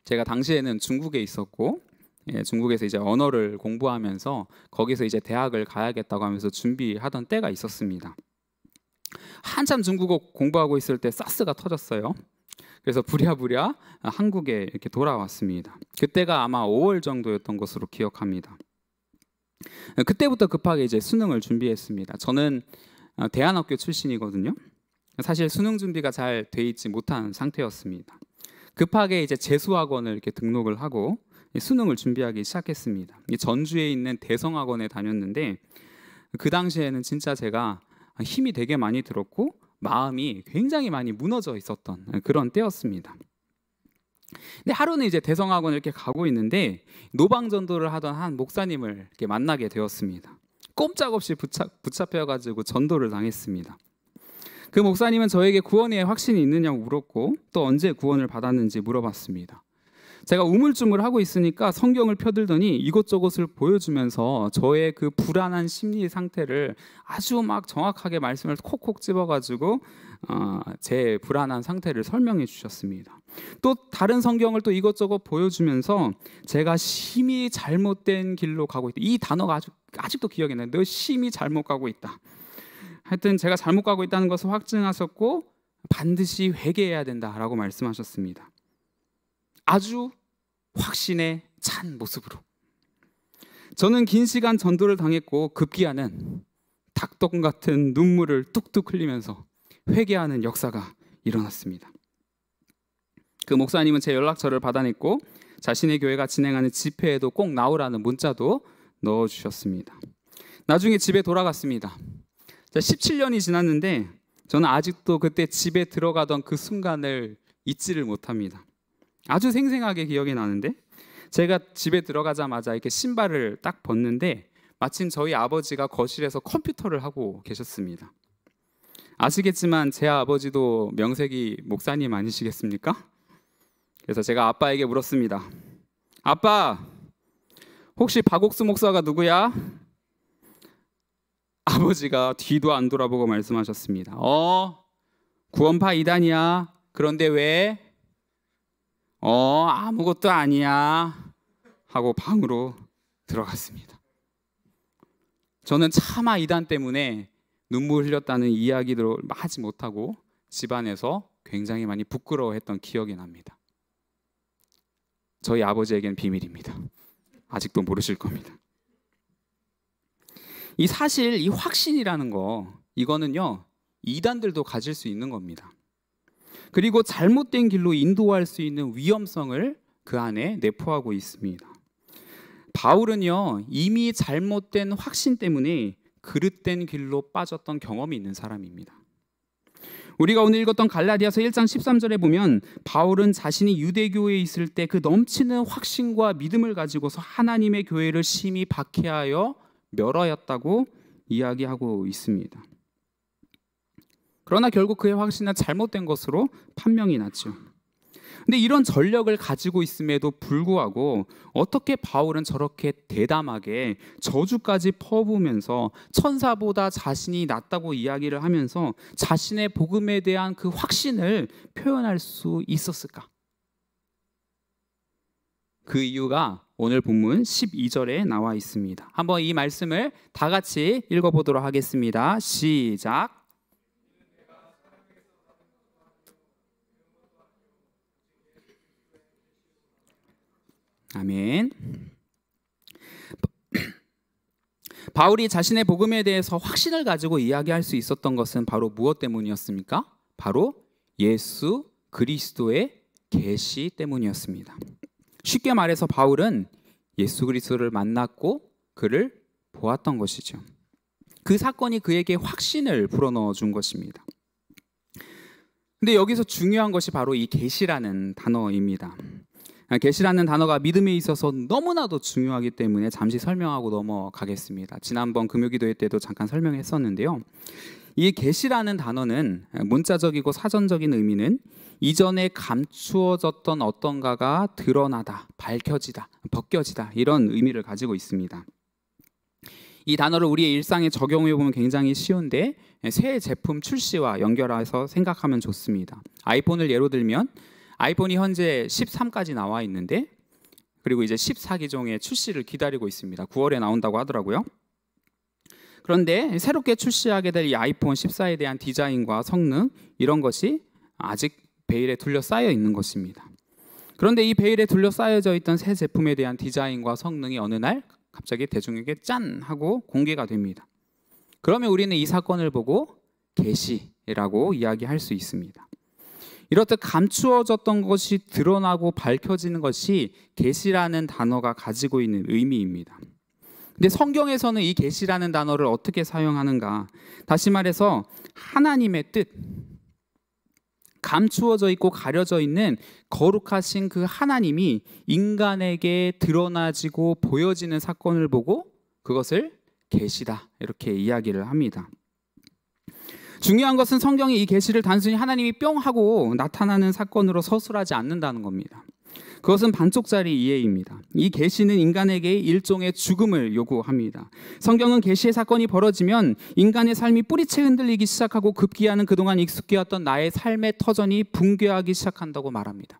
제가 당시에는 중국에 있었고, 중국에서 이제 언어를 공부하면서 거기서 이제 대학을 가야겠다고 하면서 준비하던 때가 있었습니다. 한참 중국어 공부하고 있을 때 사스가 터졌어요. 그래서 부랴부랴 한국에 이렇게 돌아왔습니다. 그때가 아마 5월 정도였던 것으로 기억합니다. 그때부터 급하게 이제 수능을 준비했습니다. 저는 대안학교 출신이거든요. 사실 수능 준비가 잘 돼 있지 못한 상태였습니다. 급하게 이제 재수학원을 이렇게 등록을 하고 수능을 준비하기 시작했습니다. 전주에 있는 대성학원에 다녔는데 그 당시에는 진짜 제가 힘이 되게 많이 들었고 마음이 굉장히 많이 무너져 있었던 그런 때였습니다. 근데 하루는 이제 대성학원을 이렇게 가고 있는데 노방전도를 하던 한 목사님을 이렇게 만나게 되었습니다. 꼼짝없이 붙잡혀가지고 전도를 당했습니다. 그 목사님은 저에게 구원에 확신이 있느냐고 물었고 또 언제 구원을 받았는지 물어봤습니다. 제가 우물쭈물하고 있으니까 성경을 펴들더니 이것저것을 보여주면서 저의 그 불안한 심리 상태를 아주 막 정확하게 말씀을 콕콕 집어가지고 제 불안한 상태를 설명해 주셨습니다. 또 다른 성경을 또 이것저것 보여주면서 제가 심히 잘못된 길로 가고 있다. 이 단어가 아직도 기억이 나요. 너 심히 잘못 가고 있다. 하여튼 제가 잘못 가고 있다는 것을 확증하셨고 반드시 회개해야 된다라고 말씀하셨습니다. 아주 확신에 찬 모습으로. 저는 긴 시간 전도를 당했고 급기야는 닭똥 같은 눈물을 뚝뚝 흘리면서 회개하는 역사가 일어났습니다. 그 목사님은 제 연락처를 받아냈고 자신의 교회가 진행하는 집회에도 꼭 나오라는 문자도 넣어주셨습니다. 나중에 집에 돌아갔습니다. 17년이 지났는데 저는 아직도 그때 집에 들어가던 그 순간을 잊지를 못합니다. 아주 생생하게 기억이 나는데 제가 집에 들어가자마자 이렇게 신발을 딱 벗는데 마침 저희 아버지가 거실에서 컴퓨터를 하고 계셨습니다. 아시겠지만 제 아버지도 명색이 목사님 아니시겠습니까? 그래서 제가 아빠에게 물었습니다. 아빠, 혹시 박옥수 목사가 누구야? 아버지가 뒤도 안 돌아보고 말씀하셨습니다. 구원파 이단이야. 그런데 왜? 아무것도 아니야 하고 방으로 들어갔습니다. 저는 차마 이단 때문에 눈물 흘렸다는 이야기를 하지 못하고 집안에서 굉장히 많이 부끄러워했던 기억이 납니다. 저희 아버지에겐 비밀입니다. 아직도 모르실 겁니다. 이 사실 이 확신이라는 거 이거는요 이단들도 가질 수 있는 겁니다. 그리고 잘못된 길로 인도할 수 있는 위험성을 그 안에 내포하고 있습니다. 바울은요 이미 잘못된 확신 때문에 그릇된 길로 빠졌던 경험이 있는 사람입니다. 우리가 오늘 읽었던 갈라디아서 1장 13절에 보면 바울은 자신이 유대교회에 있을 때 그 넘치는 확신과 믿음을 가지고서 하나님의 교회를 심히 박해하여 멸하였다고 이야기하고 있습니다. 그러나 결국 그의 확신은 잘못된 것으로 판명이 났죠. 근데 이런 전력을 가지고 있음에도 불구하고 어떻게 바울은 저렇게 대담하게 저주까지 퍼부으면서 천사보다 자신이 낫다고 이야기를 하면서 자신의 복음에 대한 그 확신을 표현할 수 있었을까? 그 이유가 오늘 본문 12절에 나와 있습니다. 한번 이 말씀을 다 같이 읽어보도록 하겠습니다. 시작. 아멘. 바울이 자신의 복음에 대해서 확신을 가지고 이야기할 수 있었던 것은 바로 무엇 때문이었습니까? 바로 예수 그리스도의 계시 때문이었습니다. 쉽게 말해서 바울은 예수 그리스도를 만났고 그를 보았던 것이죠. 그 사건이 그에게 확신을 불어넣어 준 것입니다. 근데 여기서 중요한 것이 바로 이 계시라는 단어입니다. 계시라는 단어가 믿음에 있어서 너무나도 중요하기 때문에 잠시 설명하고 넘어가겠습니다. 지난번 금요기도회 때도 잠깐 설명했었는데요. 이 계시라는 단어는 문자적이고 사전적인 의미는 이전에 감추어졌던 어떤가가 드러나다, 밝혀지다, 벗겨지다 이런 의미를 가지고 있습니다. 이 단어를 우리의 일상에 적용해 보면 굉장히 쉬운데 새 제품 출시와 연결해서 생각하면 좋습니다. 아이폰을 예로 들면 아이폰이 현재 13까지 나와 있는데 그리고 이제 14기종의 출시를 기다리고 있습니다. 9월에 나온다고 하더라고요. 그런데 새롭게 출시하게 될 이 아이폰 14에 대한 디자인과 성능 이런 것이 아직 베일에 둘러싸여 있는 것입니다. 그런데 이 베일에 둘러싸여져 있던 새 제품에 대한 디자인과 성능이 어느 날 갑자기 대중에게 짠 하고 공개가 됩니다. 그러면 우리는 이 사건을 보고 계시라고 이야기할 수 있습니다. 이렇듯 감추어졌던 것이 드러나고 밝혀지는 것이 계시라는 단어가 가지고 있는 의미입니다. 근데 성경에서는 이 계시라는 단어를 어떻게 사용하는가? 다시 말해서 하나님의 뜻, 감추어져 있고 가려져 있는 거룩하신 그 하나님이 인간에게 드러나지고 보여지는 사건을 보고 그것을 계시다 이렇게 이야기를 합니다. 중요한 것은 성경이 이 계시를 단순히 하나님이 뿅 하고 나타나는 사건으로 서술하지 않는다는 겁니다. 그것은 반쪽짜리 이해입니다. 이 계시는 인간에게 일종의 죽음을 요구합니다. 성경은 계시의 사건이 벌어지면 인간의 삶이 뿌리채 흔들리기 시작하고 급기야는 그동안 익숙해왔던 나의 삶의 터전이 붕괴하기 시작한다고 말합니다.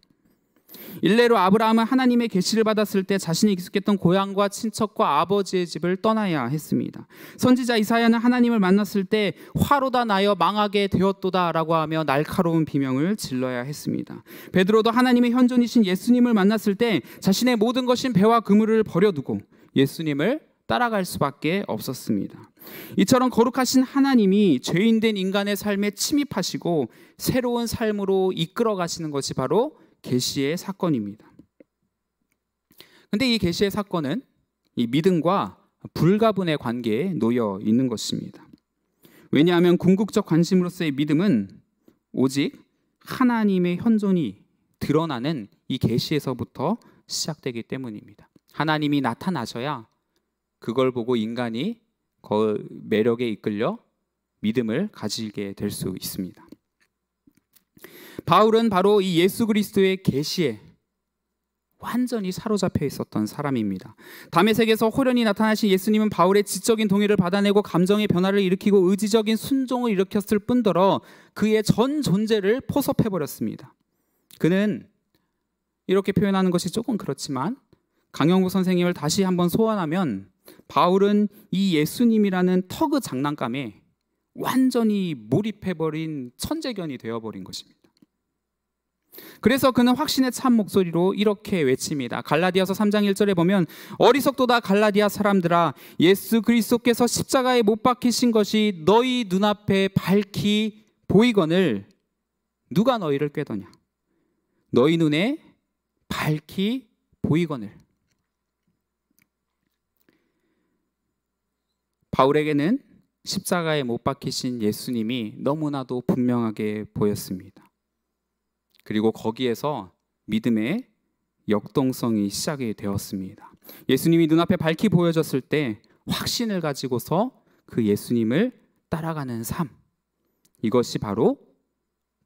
일례로 아브라함은 하나님의 계시를 받았을 때 자신이 익숙했던 고향과 친척과 아버지의 집을 떠나야 했습니다. 선지자 이사야는 하나님을 만났을 때 화로다 나여 망하게 되었도다 라고 하며 날카로운 비명을 질러야 했습니다. 베드로도 하나님의 현존이신 예수님을 만났을 때 자신의 모든 것인 배와 그물을 버려두고 예수님을 따라갈 수밖에 없었습니다. 이처럼 거룩하신 하나님이 죄인된 인간의 삶에 침입하시고 새로운 삶으로 이끌어 가시는 것이 바로 계시의 사건입니다. 근데 이 계시의 사건은 이 믿음과 불가분의 관계에 놓여 있는 것입니다. 왜냐하면 궁극적 관심으로서의 믿음은 오직 하나님의 현존이 드러나는 이 계시에서부터 시작되기 때문입니다. 하나님이 나타나셔야 그걸 보고 인간이 그 매력에 이끌려 믿음을 가지게 될 수 있습니다. 바울은 바로 이 예수 그리스도의 계시에 완전히 사로잡혀 있었던 사람입니다. 다메섹에서 호련히 나타나신 예수님은 바울의 지적인 동의를 받아내고 감정의 변화를 일으키고 의지적인 순종을 일으켰을 뿐더러 그의 전 존재를 포섭해버렸습니다. 그는 이렇게 표현하는 것이 조금 그렇지만 강영구 선생님을 다시 한번 소환하면 바울은 이 예수님이라는 터그 장난감에 완전히 몰입해버린 천재견이 되어버린 것입니다. 그래서 그는 확신의 참 목소리로 이렇게 외칩니다. 갈라디아서 3장 1절에 보면 어리석도다 갈라디아 사람들아 예수 그리스도께서 십자가에 못 박히신 것이 너희 눈앞에 밝히 보이거늘 누가 너희를 꾀더냐. 너희 눈에 밝히 보이거늘. 바울에게는 십자가에 못 박히신 예수님이 너무나도 분명하게 보였습니다. 그리고 거기에서 믿음의 역동성이 시작이 되었습니다. 예수님이 눈앞에 밝히 보여졌을 때 확신을 가지고서 그 예수님을 따라가는 삶, 이것이 바로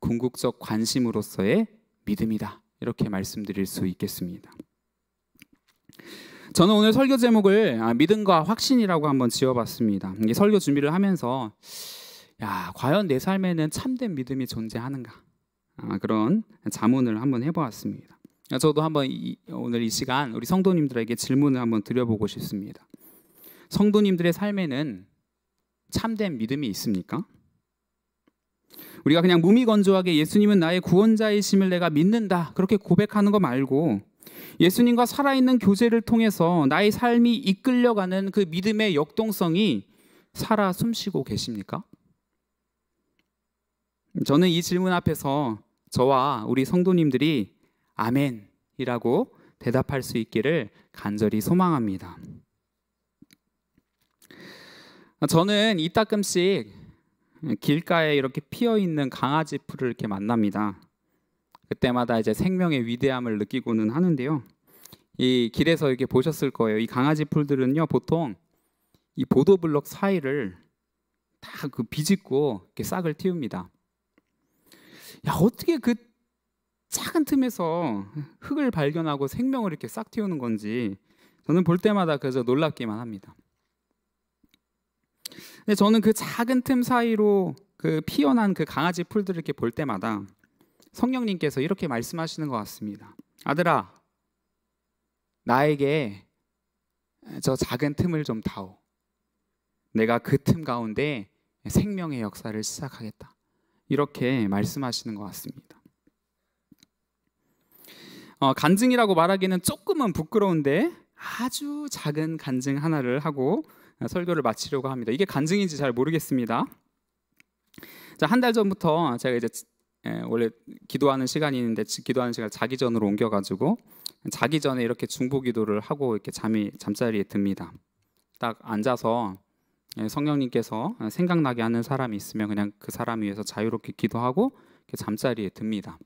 궁극적 관심으로서의 믿음이다 이렇게 말씀드릴 수 있겠습니다. 저는 오늘 설교 제목을 믿음과 확신이라고 한번 지어봤습니다. 설교 준비를 하면서 과연 내 삶에는 참된 믿음이 존재하는가 그런 자문을 한번 해보았습니다. 저도 한번 오늘 이 시간 우리 성도님들에게 질문을 한번 드려보고 싶습니다. 성도님들의 삶에는 참된 믿음이 있습니까? 우리가 그냥 무미건조하게 예수님은 나의 구원자이심을 내가 믿는다 그렇게 고백하는 거 말고 예수님과 살아있는 교제를 통해서 나의 삶이 이끌려가는 그 믿음의 역동성이 살아 숨쉬고 계십니까? 저는 이 질문 앞에서 저와 우리 성도님들이 아멘이라고 대답할 수 있기를 간절히 소망합니다. 저는 이따금씩 길가에 이렇게 피어있는 강아지 풀을 이렇게 만납니다. 그때마다 이제 생명의 위대함을 느끼고는 하는데요. 이 길에서 이렇게 보셨을 거예요. 이 강아지 풀들은요, 보통 이 보도블럭 사이를 다 그 비집고 이렇게 싹을 틔웁니다. 어떻게 그 작은 틈에서 흙을 발견하고 생명을 이렇게 싹 틔우는 건지 저는 볼 때마다 그저 놀랍기만 합니다. 근데 저는 그 작은 틈 사이로 그 피어난 그 강아지 풀들을 이렇게 볼 때마다 성령님께서 이렇게 말씀하시는 것 같습니다. 아들아, 나에게 저 작은 틈을 좀 다오. 내가 그 틈 가운데 생명의 역사를 시작하겠다. 이렇게 말씀하시는 것 같습니다. 간증이라고 말하기는 조금은 부끄러운데 아주 작은 간증 하나를 하고 설교를 마치려고 합니다. 이게 간증인지 잘 모르겠습니다. 한 달 전부터 제가 이제 원래 기도하는 시간이 있는데 기도하는 시간 자기 전으로 옮겨가지고 자기 전에 이렇게 중보기도를 하고 이렇게 잠자리에 듭니다. 딱 앉아서 성령님께서 생각나게 하는 사람이 있으면 그냥 그 사람 위해서 자유롭게 기도하고 이렇게 잠자리에 듭니다.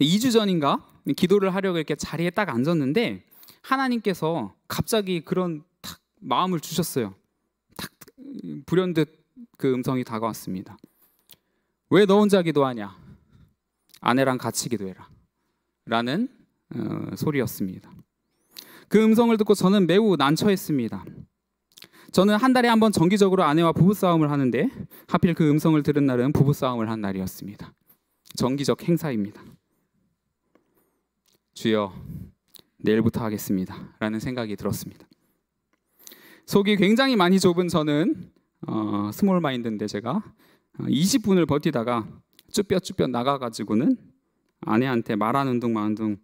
2주 전인가 기도를 하려고 이렇게 자리에 딱 앉았는데 하나님께서 갑자기 그런 탁 마음을 주셨어요. 탁 불현듯 그 음성이 다가왔습니다. 왜 너 혼자 기도하냐? 아내랑 같이 기도해라 라는 소리였습니다. 그 음성을 듣고 저는 매우 난처했습니다. 저는 한 달에 한 번 정기적으로 아내와 부부싸움을 하는데 하필 그 음성을 들은 날은 부부싸움을 한 날이었습니다. 정기적 행사입니다. 주여, 내일부터 하겠습니다 라는 생각이 들었습니다. 속이 굉장히 많이 좁은 저는 스몰 마인드인데 제가 20분을 버티다가 쭈뼛쭈뼛 나가가지고는 아내한테 말하는 둥 마는 둥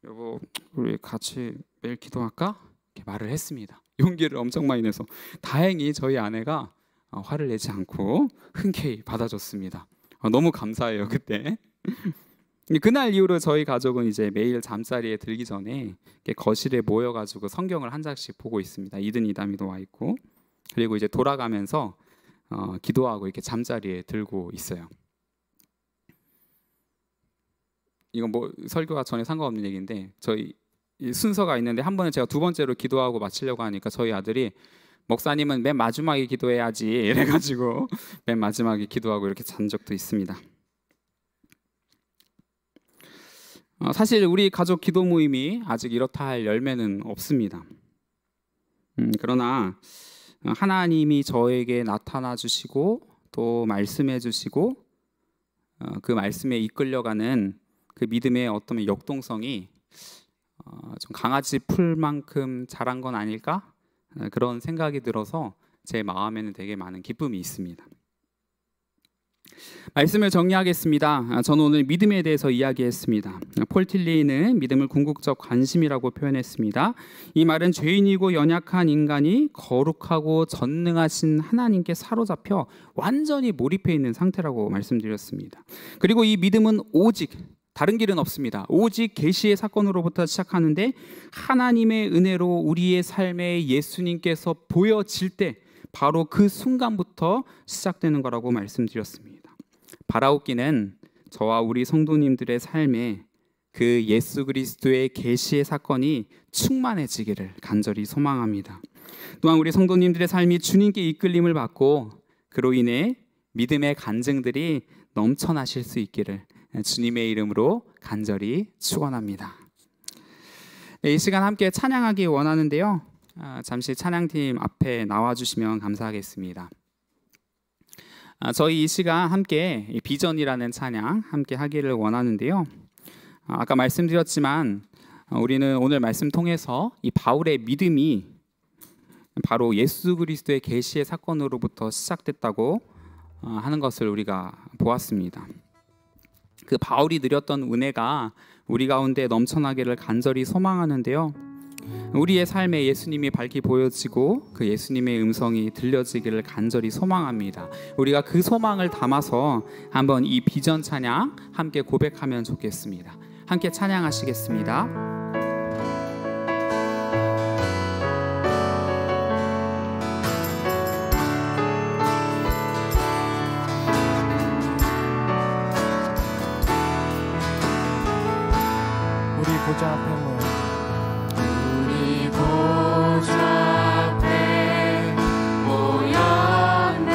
여보 우리 같이 매일 기도할까? 이렇게 말을 했습니다. 용기를 엄청 많이 내서 다행히 저희 아내가 화를 내지 않고 흔쾌히 받아줬습니다. 너무 감사해요 그때. 그날 이후로 저희 가족은 이제 매일 잠자리에 들기 전에 거실에 모여가지고 성경을 한 장씩 보고 있습니다. 이든 이담이도 와 있고 그리고 이제 돌아가면서 기도하고 이렇게 잠자리에 들고 있어요. 이건 뭐 설교와 전혀 상관없는 얘기인데 저희 순서가 있는데 한 번은 제가 두 번째로 기도하고 마치려고 하니까 저희 아들이 목사님은 맨 마지막에 기도해야지 이래가지고 맨 마지막에 기도하고 이렇게 잔 적도 있습니다. 사실 우리 가족 기도 모임이 아직 이렇다 할 열매는 없습니다. 그러나 하나님이 저에게 나타나 주시고 또 말씀해 주시고 그 말씀에 이끌려가는 그 믿음의 어떤 역동성이 좀 강아지 풀만큼 자란 건 아닐까? 그런 생각이 들어서 제 마음에는 되게 많은 기쁨이 있습니다. 말씀을 정리하겠습니다. 저는 오늘 믿음에 대해서 이야기했습니다. 폴 틸리는 믿음을 궁극적 관심이라고 표현했습니다. 이 말은 죄인이고 연약한 인간이 거룩하고 전능하신 하나님께 사로잡혀 완전히 몰입해 있는 상태라고 말씀드렸습니다. 그리고 이 믿음은 오직 다른 길은 없습니다. 오직 계시의 사건으로부터 시작하는데 하나님의 은혜로 우리의 삶에 예수님께서 보여질 때 바로 그 순간부터 시작되는 거라고 말씀드렸습니다. 바라옵기는 저와 우리 성도님들의 삶에 그 예수 그리스도의 계시의 사건이 충만해지기를 간절히 소망합니다. 또한 우리 성도님들의 삶이 주님께 이끌림을 받고 그로 인해 믿음의 간증들이 넘쳐나실 수 있기를 주님의 이름으로 간절히 축원합니다. 이 시간 함께 찬양하기 원하는데요. 잠시 찬양팀 앞에 나와주시면 감사하겠습니다. 저희 이 시간 함께 비전이라는 찬양 함께 하기를 원하는데요. 아까 말씀드렸지만 우리는 오늘 말씀 통해서 이 바울의 믿음이 바로 예수 그리스도의 계시의 사건으로부터 시작됐다고 하는 것을 우리가 보았습니다. 그 바울이 누렸던 은혜가 우리 가운데 넘쳐나기를 간절히 소망하는데요. 우리의 삶에 예수님이 밝히 보여지고 그 예수님의 음성이 들려지기를 간절히 소망합니다. 우리가 그 소망을 담아서 한번 이 비전 찬양 함께 고백하면 좋겠습니다. 함께 찬양하시겠습니다. 우리 보좌 앞에 모여 우리 보좌 앞에 모였네.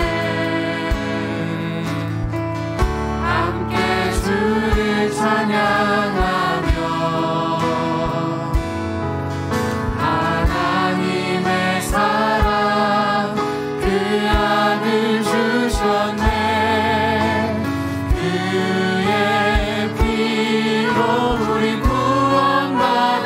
함께 주를 찬양하며 하나님의 사랑 그 아들 주셨네. 그의 피로 우리 구원받았네.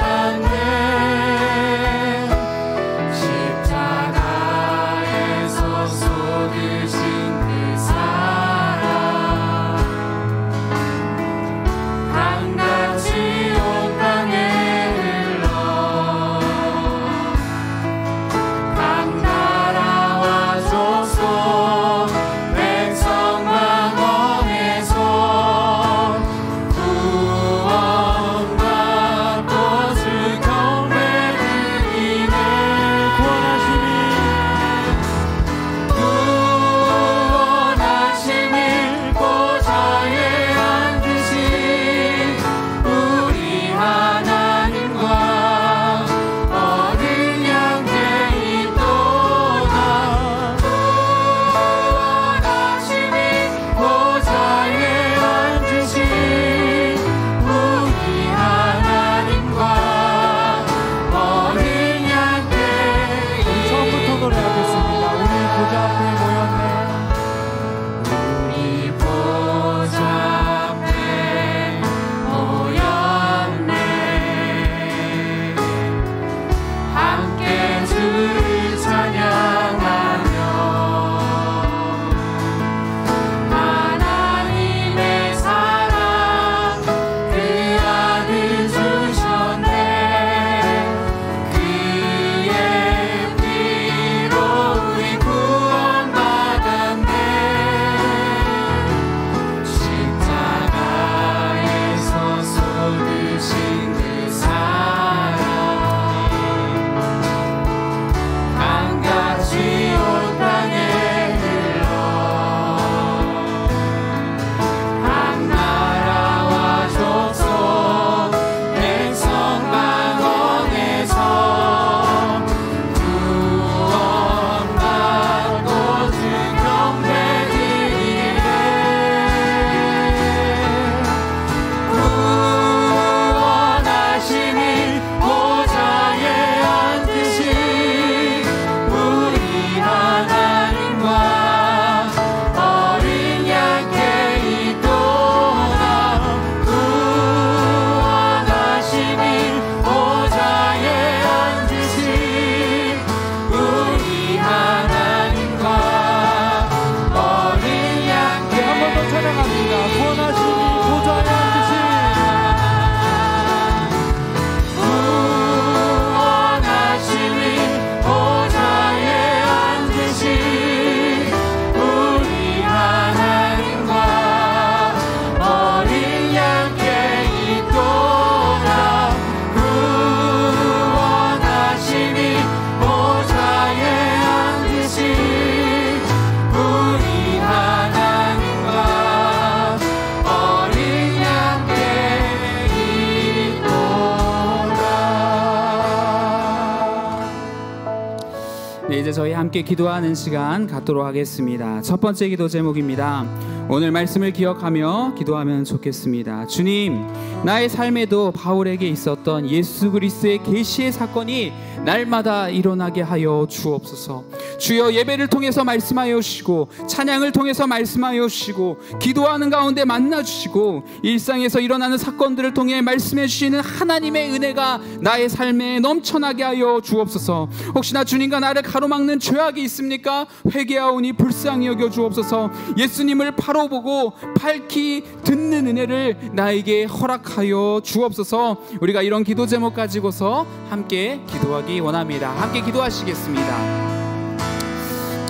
저희 함께 기도하는 시간 갖도록 하겠습니다. 첫 번째 기도 제목입니다. 오늘 말씀을 기억하며 기도하면 좋겠습니다. 주님, 나의 삶에도 바울에게 있었던 예수 그리스도의 계시의 사건이 날마다 일어나게 하여 주옵소서. 주여, 예배를 통해서 말씀하여 주시고 찬양을 통해서 말씀하여 주시고 기도하는 가운데 만나 주시고 일상에서 일어나는 사건들을 통해 말씀해 주시는 하나님의 은혜가 나의 삶에 넘쳐나게 하여 주옵소서. 혹시나 주님과 나를 가로막는 죄악이 있습니까? 회개하오니 불쌍히 여겨 주옵소서. 예수님을 바로 보고 밝히 듣는 은혜를 나에게 허락하여 주옵소서. 우리가 이런 기도 제목 가지고서 함께 기도하기 원합니다. 함께 기도하시겠습니다.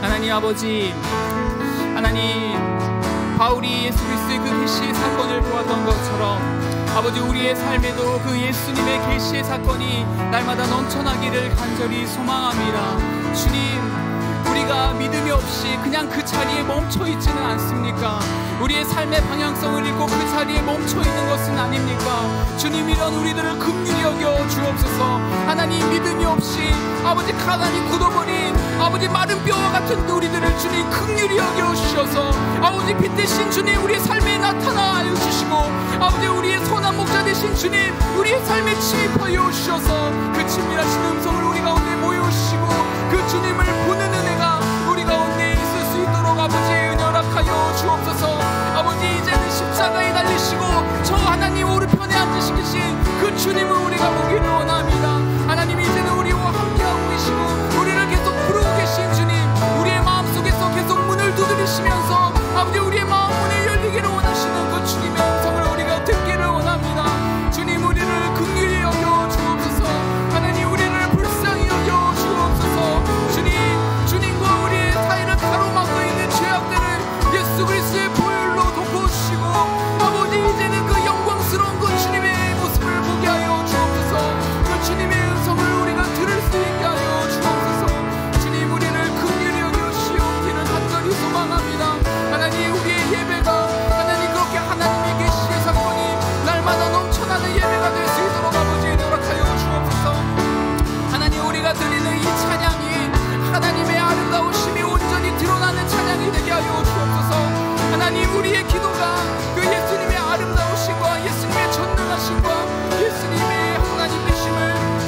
하나님 아버지, 하나님, 바울이 예수 그리스도의 그 계시의 사건을 보았던 것처럼 아버지, 우리의 삶에도 그 예수님의 계시의 사건이 날마다 넘쳐나기를 간절히 소망합니다. 주님, 우리가 믿음이 없이 그냥 그 자리에 멈춰 있지는 않습니까? 우리의 삶의 방향성을 잃고 그 자리에 멈춰 있는 것은 아닙니까? 주님, 이런 우리들을 긍휼히 여겨 주옵소서. 하나님, 믿음이 없이 아버지 가난이 굳어버린 아버지 마른 뼈와 같은 우리들을 주님 긍휼히 여겨 주셔서 아버지 빛 대신 주님 우리의 삶에 나타나여 주시고 아버지 우리의 선한 목자 되신 주님 우리의 삶에 침입하여 주셔서 그 친밀하신 음성을 우리 가운데 모여주시고 그 주님을 보는 은혜가 우리 가운데 있을 수 있도록 아버지 은혜 허락하여 주옵소서. 아버지, 이제는 십자가에 달리시고 저 하나님 오른편에 앉으시신 그 주님을 우리가 보기를 원합니다. 하나님, 이제는 우리와 함께하고 계시고 우리를 계속 부르고 계신 주님, 우리의 마음속에서 계속 문을 두드리시면서 아버지 우리의 마음 문이 열리기를 원하시는 그 주님의 음성을 우리가 듣기를 원합니다. 주님, 우리를 긍휼히 여겨 주옵소서. 하나님, 우리를 불쌍히 여겨 주옵소서. 주님, 주님과 우리의 사이를 가로막고 있는 죄악들을 예수 그리스도의 보혈로 덮어주시고 아버지, 이제는 그 영광스러운 그 주님의 모습을 보게 하여 주옵소서. 그 주님의 음성을 우리가 들을 수 있게 하여 주옵소서. 주님, 우리를 긍휼히 여겨 주시옵기를 간절히 소망합니다. 하나님, 우리의 예배가 하나님 그렇게 하나님의 계시의 사건이 날마다 넘쳐나는 예배가 될 수 있도록 아버지 허락하여 주옵소서. 하나님, 우리가 드리는 이 찬양이 하나님의 아름다우심이 온전히 드러나는 찬양이 되게 하여 주옵소서. 하나님, 우리의 기도가 그 예수님의 아름다우심과 예수님의 전능하심과 예수님의 하나님 되심을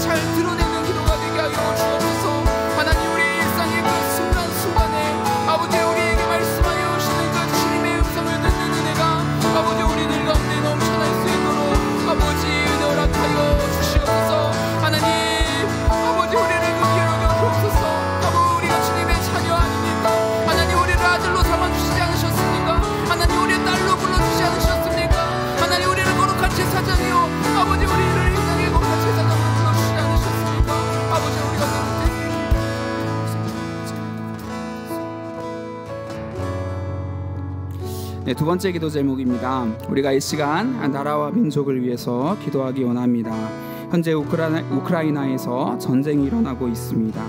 잘 드러내는 기도가 되게 하여 주옵소서. 하나님, 우리의 일상의 그 순간순간에 아버지 우리에게 말씀하여 주시는 그 주님의 음성을 듣는 은혜가 아버지 우리들 가운데 넘쳐날 수 있도록 아버지 은혜 허락하여 주시옵소서. 하나님, 아버지 우리를 긍휼히 여겨 주옵소서. 아버지, 우리가 주님의 자녀 아닙니까? 하나님, 우리를 아들로 삼아주시지 않으셨습니까? 하나님, 우리의 딸로 불러주시지 않으셨습니까? 하나님, 우리를 거룩한 제사장이요 아버지 우리를 인생의 거룩한 제사장으로 불러주시지 않으셨습니까? 아버지, 우리가 네, 두 번째 기도 제목입니다. 우리가 이 시간 나라와 민족을 위해서 기도하기 원합니다. 현재 우크라이나에서 전쟁이 일어나고 있습니다.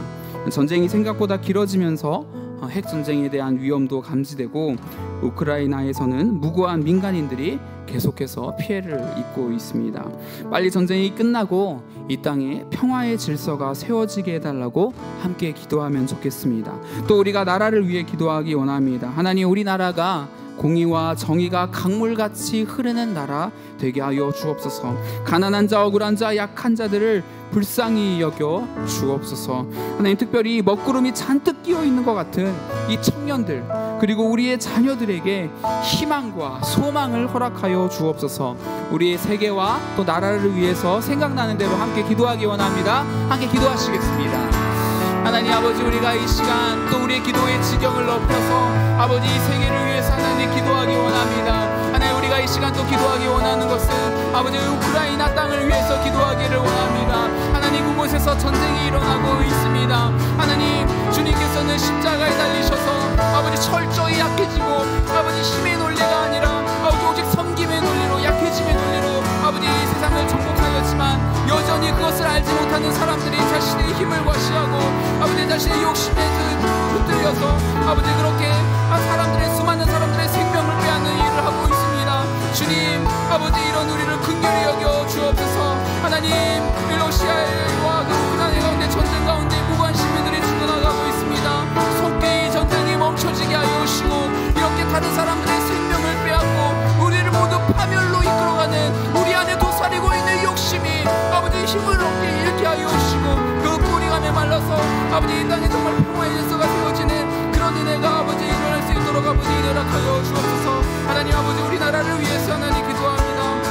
전쟁이 생각보다 길어지면서 핵 전쟁에 대한 위험도 감지되고 우크라이나에서는 무고한 민간인들이 계속해서 피해를 입고 있습니다. 빨리 전쟁이 끝나고 이 땅에 평화의 질서가 세워지게 해달라고 함께 기도하면 좋겠습니다. 또 우리가 나라를 위해 기도하기 원합니다. 하나님, 우리나라가 공의와 정의가 강물같이 흐르는 나라 되게 하여 주옵소서. 가난한 자, 억울한 자, 약한 자들을 불쌍히 여겨 주옵소서. 하나님, 특별히 먹구름이 잔뜩 끼어 있는 것 같은 이 청년들 그리고 우리의 자녀들에게 희망과 소망을 허락하여 주옵소서. 우리의 세계와 또 나라를 위해서 생각나는 대로 함께 기도하기 원합니다. 함께 기도하시겠습니다. 하나님 아버지, 우리가 이 시간 또 우리의 기도의 지경을 높여서 아버지 이 세계를 위해서 하나님 기도하기 원합니다. 하나님, 우리가 이 시간 또 기도하기 원하는 것은 아버지 우크라이나 땅을 위해서 기도하기를 원합니다. 하나님, 그곳에서 전쟁이 일어나고 있습니다. 하나님, 주님께서는 십자가에 달리셔서 아버지 철저히 약해지고 아버지 힘의 논리가 아니라 아버지 오직 섬김의 논리로 약해짐의 논리로 아버지 이 세상을 정복하였지만 여전히 그것을 알지 못하는 사람들이 자신의 힘을 과시하고 아버지 자신의 욕심에 붙들려서 아버지 그렇게 사람들의 수많은 사람들의 생명을 빼앗는 일을 하고 있습니다. 주님, 아버지 이런 우리를 긍휼히 여겨 주옵소서. 하나님, 러시아와 그 우크라이나 가운데 전쟁 가운데 무고한 시민들이 죽어나가고 있습니다. 아버지 이 땅에 정말 평화의 질서가 세워지는 그런 은혜가 아버지 일어날 수 있도록 아버지 허락하여 주옵소서. 하나님 아버지 우리나라를 위해서 하나님 기도합니다.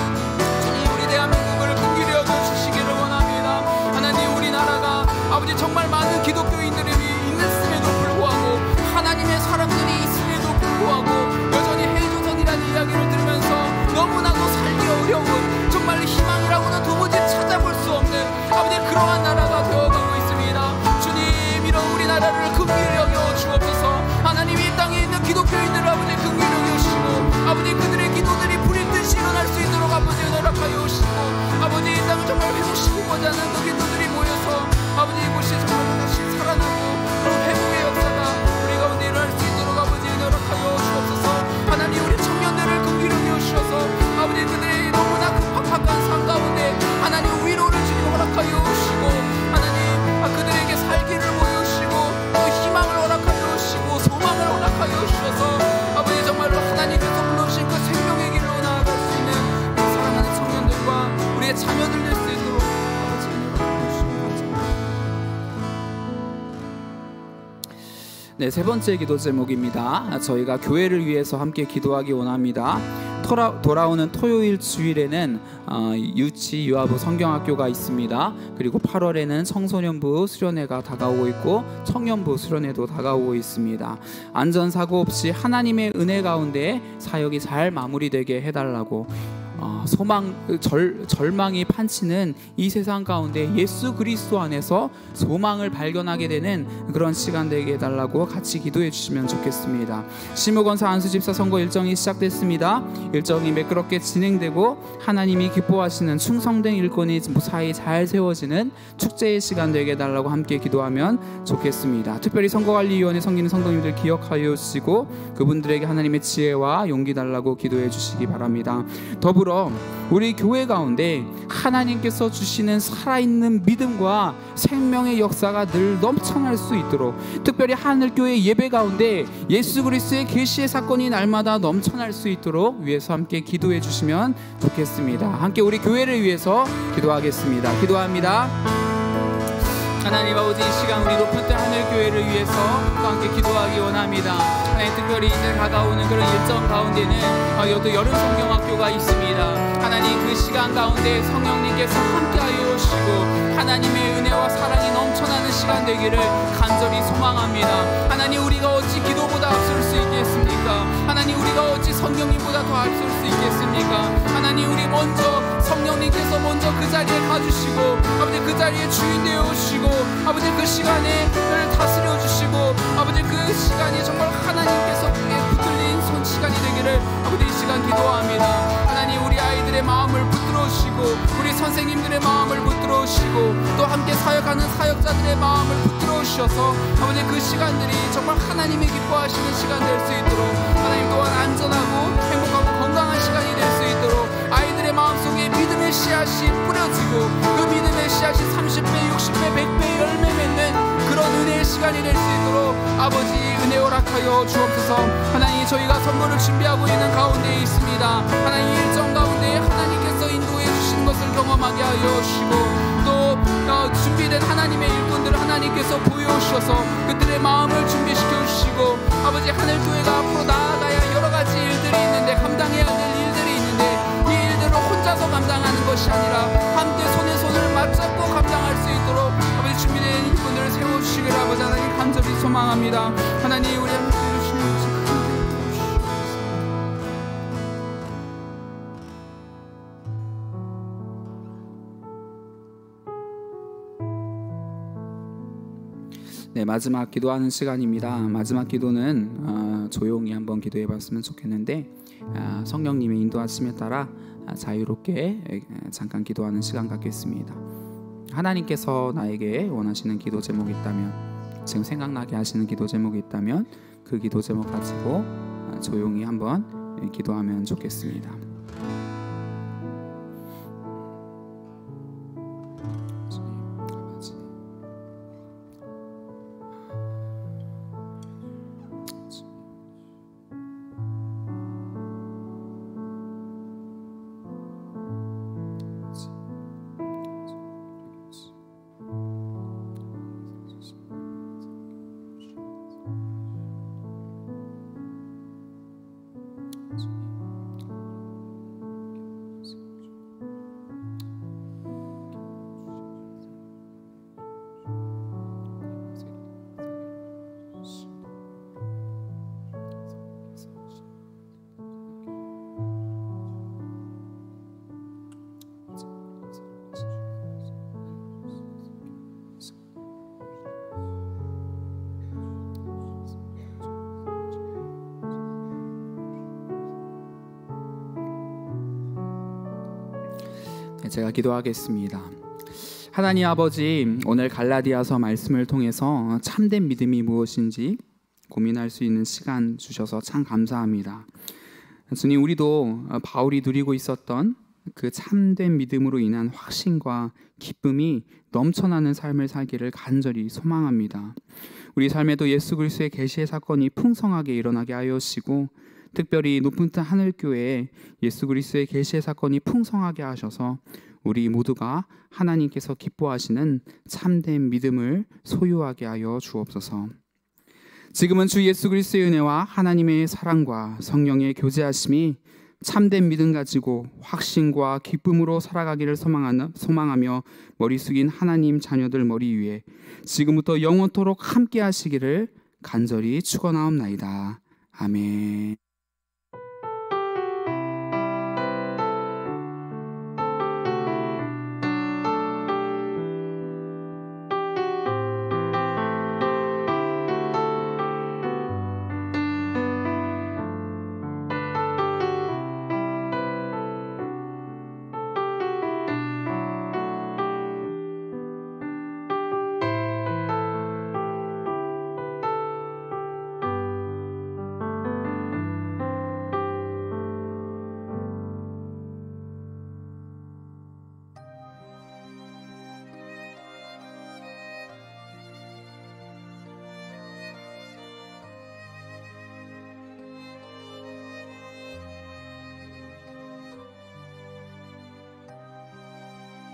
주님 우리 대한민국을 긍휼히 여겨주시기를 원합니다. 하나님 우리나라가 아버지 정말 많은 기독교인들이 있음에도 불구하고 하나님의 사람들이 있음에도 불구하고 여전히 헬조선이라는 이야기를 들으면서 너무나도 살기 어려운 정말 희망이라고는 도무지 찾아볼 수 없는 아버지 그러한 나라가 되어가고 있습니다. 주님 이런 우리나라를 긍휼히 여겨 주옵소서. 하나님 이 땅에 있는 기독교인들을 아버지 긍휼히 여겨주시고 아버지 그들의 기도들이 불이 듯이 일어날 수 있도록 아버지 허락하여 주시고 아버지 이 땅을 정말 회복시키고자 하는 그 기도들이 모여서 아버지 이곳이 정말 다시 살아나고 그런 회복의 역사가 우리 가운데 일어날 수 있도록 아버지 허락하여 주옵소서. 하나님 우리 청년들을 긍휼히 여겨주셔서 아버지 그들의 너무나 급박한 삶 가운데 하나님 위로를 주님 허락하여 주시고 하나님 그들에게 살기를 보여주시고 또 희망을 허락하여 주시고 소망을 허락하여 주셔서 아버지 정말로 하나님께서 불러주신 그 생명의 길로 나아갈 수 있는 그 사랑하는 청년들과 우리의 자녀들 될 수 있도록 아버지 허락하여 주시고 네, 세 번째 기도 제목입니다. 저희가 교회를 위해서 함께 기도하기 원합니다. 돌아오는 토요일 주일에는 유치 유아부 성경학교가 있습니다. 그리고 8월에는 청소년부 수련회가 다가오고 있고 청년부 수련회도 다가오고 있습니다. 안전사고 없이 하나님의 은혜 가운데 사역이 잘 마무리되게 해달라고 소망, 절망이 판치는 이 세상 가운데 예수 그리스도 안에서 소망을 발견하게 되는 그런 시간 되게 해달라고 같이 기도해 주시면 좋겠습니다. 시무건사 안수집사 선거 일정이 시작됐습니다. 일정이 매끄럽게 진행되고 하나님이 기뻐하시는 충성된 일꾼이 무사히 잘 세워지는 축제의 시간 되게 해달라고 함께 기도하면 좋겠습니다. 특별히 선거관리위원회 섬기는 성도님들 기억하여 주시고 그분들에게 하나님의 지혜와 용기 달라고 기도해 주시기 바랍니다. 더불어 우리 교회 가운데 하나님께서 주시는 살아있는 믿음과 생명의 역사가 늘 넘쳐날 수 있도록 특별히 하늘교회 예배 가운데 예수 그리스도의 계시의 사건이 날마다 넘쳐날 수 있도록 위해서 함께 기도해 주시면 좋겠습니다. 함께 우리 교회를 위해서 기도하겠습니다. 기도합니다. 하나님 아버지 이 시간 우리 높은 때 하늘교회를 위해서 또 함께 기도하기 원합니다. 하나님 특별히 이제 다가오는 그런 일정 가운데는 또 여름 성경학교가 있습니다. 하나님 그 시간 가운데 성령님께서 함께하여 오시고 하나님의 은혜와 사랑이 넘쳐나는 시간 되기를 간절히 소망합니다. 하나님 우리가 어찌 기도보다 앞설 수 있겠습니까? 하나님 우리가 어찌 성령님보다 더 앞설 수 있겠습니까? 하나님 우리 먼저 성령님께서 먼저 그 자리에 가주시고 아버지 그 자리에 주인 되어 오시고 아버지 그 시간에 나를 다스려 주시고 아버지 그 시간이 정말 하나님께서 붙들린 손 시간이 되기를 아버지 이 시간 기도합니다. 하나님 우리 아이들의 마음을 붙들어 주시고 우리 선생님들의 마음을 붙들어 주시고 또 함께 사역하는 사역자들의 마음을 붙들어 주셔서 아버지 그 시간들이 정말 하나님이 기뻐하시는 시간 될 수 있도록 하나님 또한 안전하고 행복하고 건강한 시간이 될 수 있도록 아이들의 마음속에 믿음의 씨앗이 뿌려지고 그 믿음의 씨앗이 30배, 60배, 100배 열매 맺는 그런 은혜의 시간이 될 수 있도록 아버지 은혜 허락하여 주옵소서. 하나님 저희가 선거를 준비하고 있는 가운데 있습니다. 하나님 일정 가운데 하나님께서 인도해 주시는 것을 경험하게 하여 주시고 또 준비된 하나님의 일꾼들을 하나님께서 보여주셔서 그들의 마음을 준비시켜 주시고 아버지 하늘교회가 앞으로 나아가야 여러 가지 일들이 있는데 감당해야 될 일들이 있는데 이 일들을 혼자서 감당하는 것이 아니라 함께 손에 손을 맞잡고 감당할 수 있도록 아버지 준비된 일꾼들을 세워주시기를 아버지 하나님 간절히 소망합니다. 하나님 우리 함께 해주시면 네, 마지막 기도하는 시간입니다. 마지막 기도는 조용히 한번 기도해 봤으면 좋겠는데 성령님의 인도하심에 따라 자유롭게 잠깐 기도하는 시간 갖겠습니다. 하나님께서 나에게 원하시는 기도 제목이 있다면 지금 생각나게 하시는 기도 제목이 있다면 그 기도 제목 가지고 조용히 한번 기도하면 좋겠습니다. 제가 기도하겠습니다. 하나님 아버지, 오늘 갈라디아서 말씀을 통해서 참된 믿음이 무엇인지 고민할 수 있는 시간 주셔서 참 감사합니다. 주님, 우리도 바울이 누리고 있었던 그 참된 믿음으로 인한 확신과 기쁨이 넘쳐나는 삶을 살기를 간절히 소망합니다. 우리 삶에도 예수 그리스도의 계시의 사건이 풍성하게 일어나게 하여 주시고, 특별히 높은 뜻 하늘교회에 예수 그리스도의 계시의 사건이 풍성하게 하셔서 우리 모두가 하나님께서 기뻐하시는 참된 믿음을 소유하게 하여 주옵소서. 지금은 주 예수 그리스도의 은혜와 하나님의 사랑과 성령의 교제하심이 참된 믿음 가지고 확신과 기쁨으로 살아가기를 소망하며 머리 숙인 하나님 자녀들 머리 위에 지금부터 영원토록 함께 하시기를 간절히 축원하옵나이다. 아멘.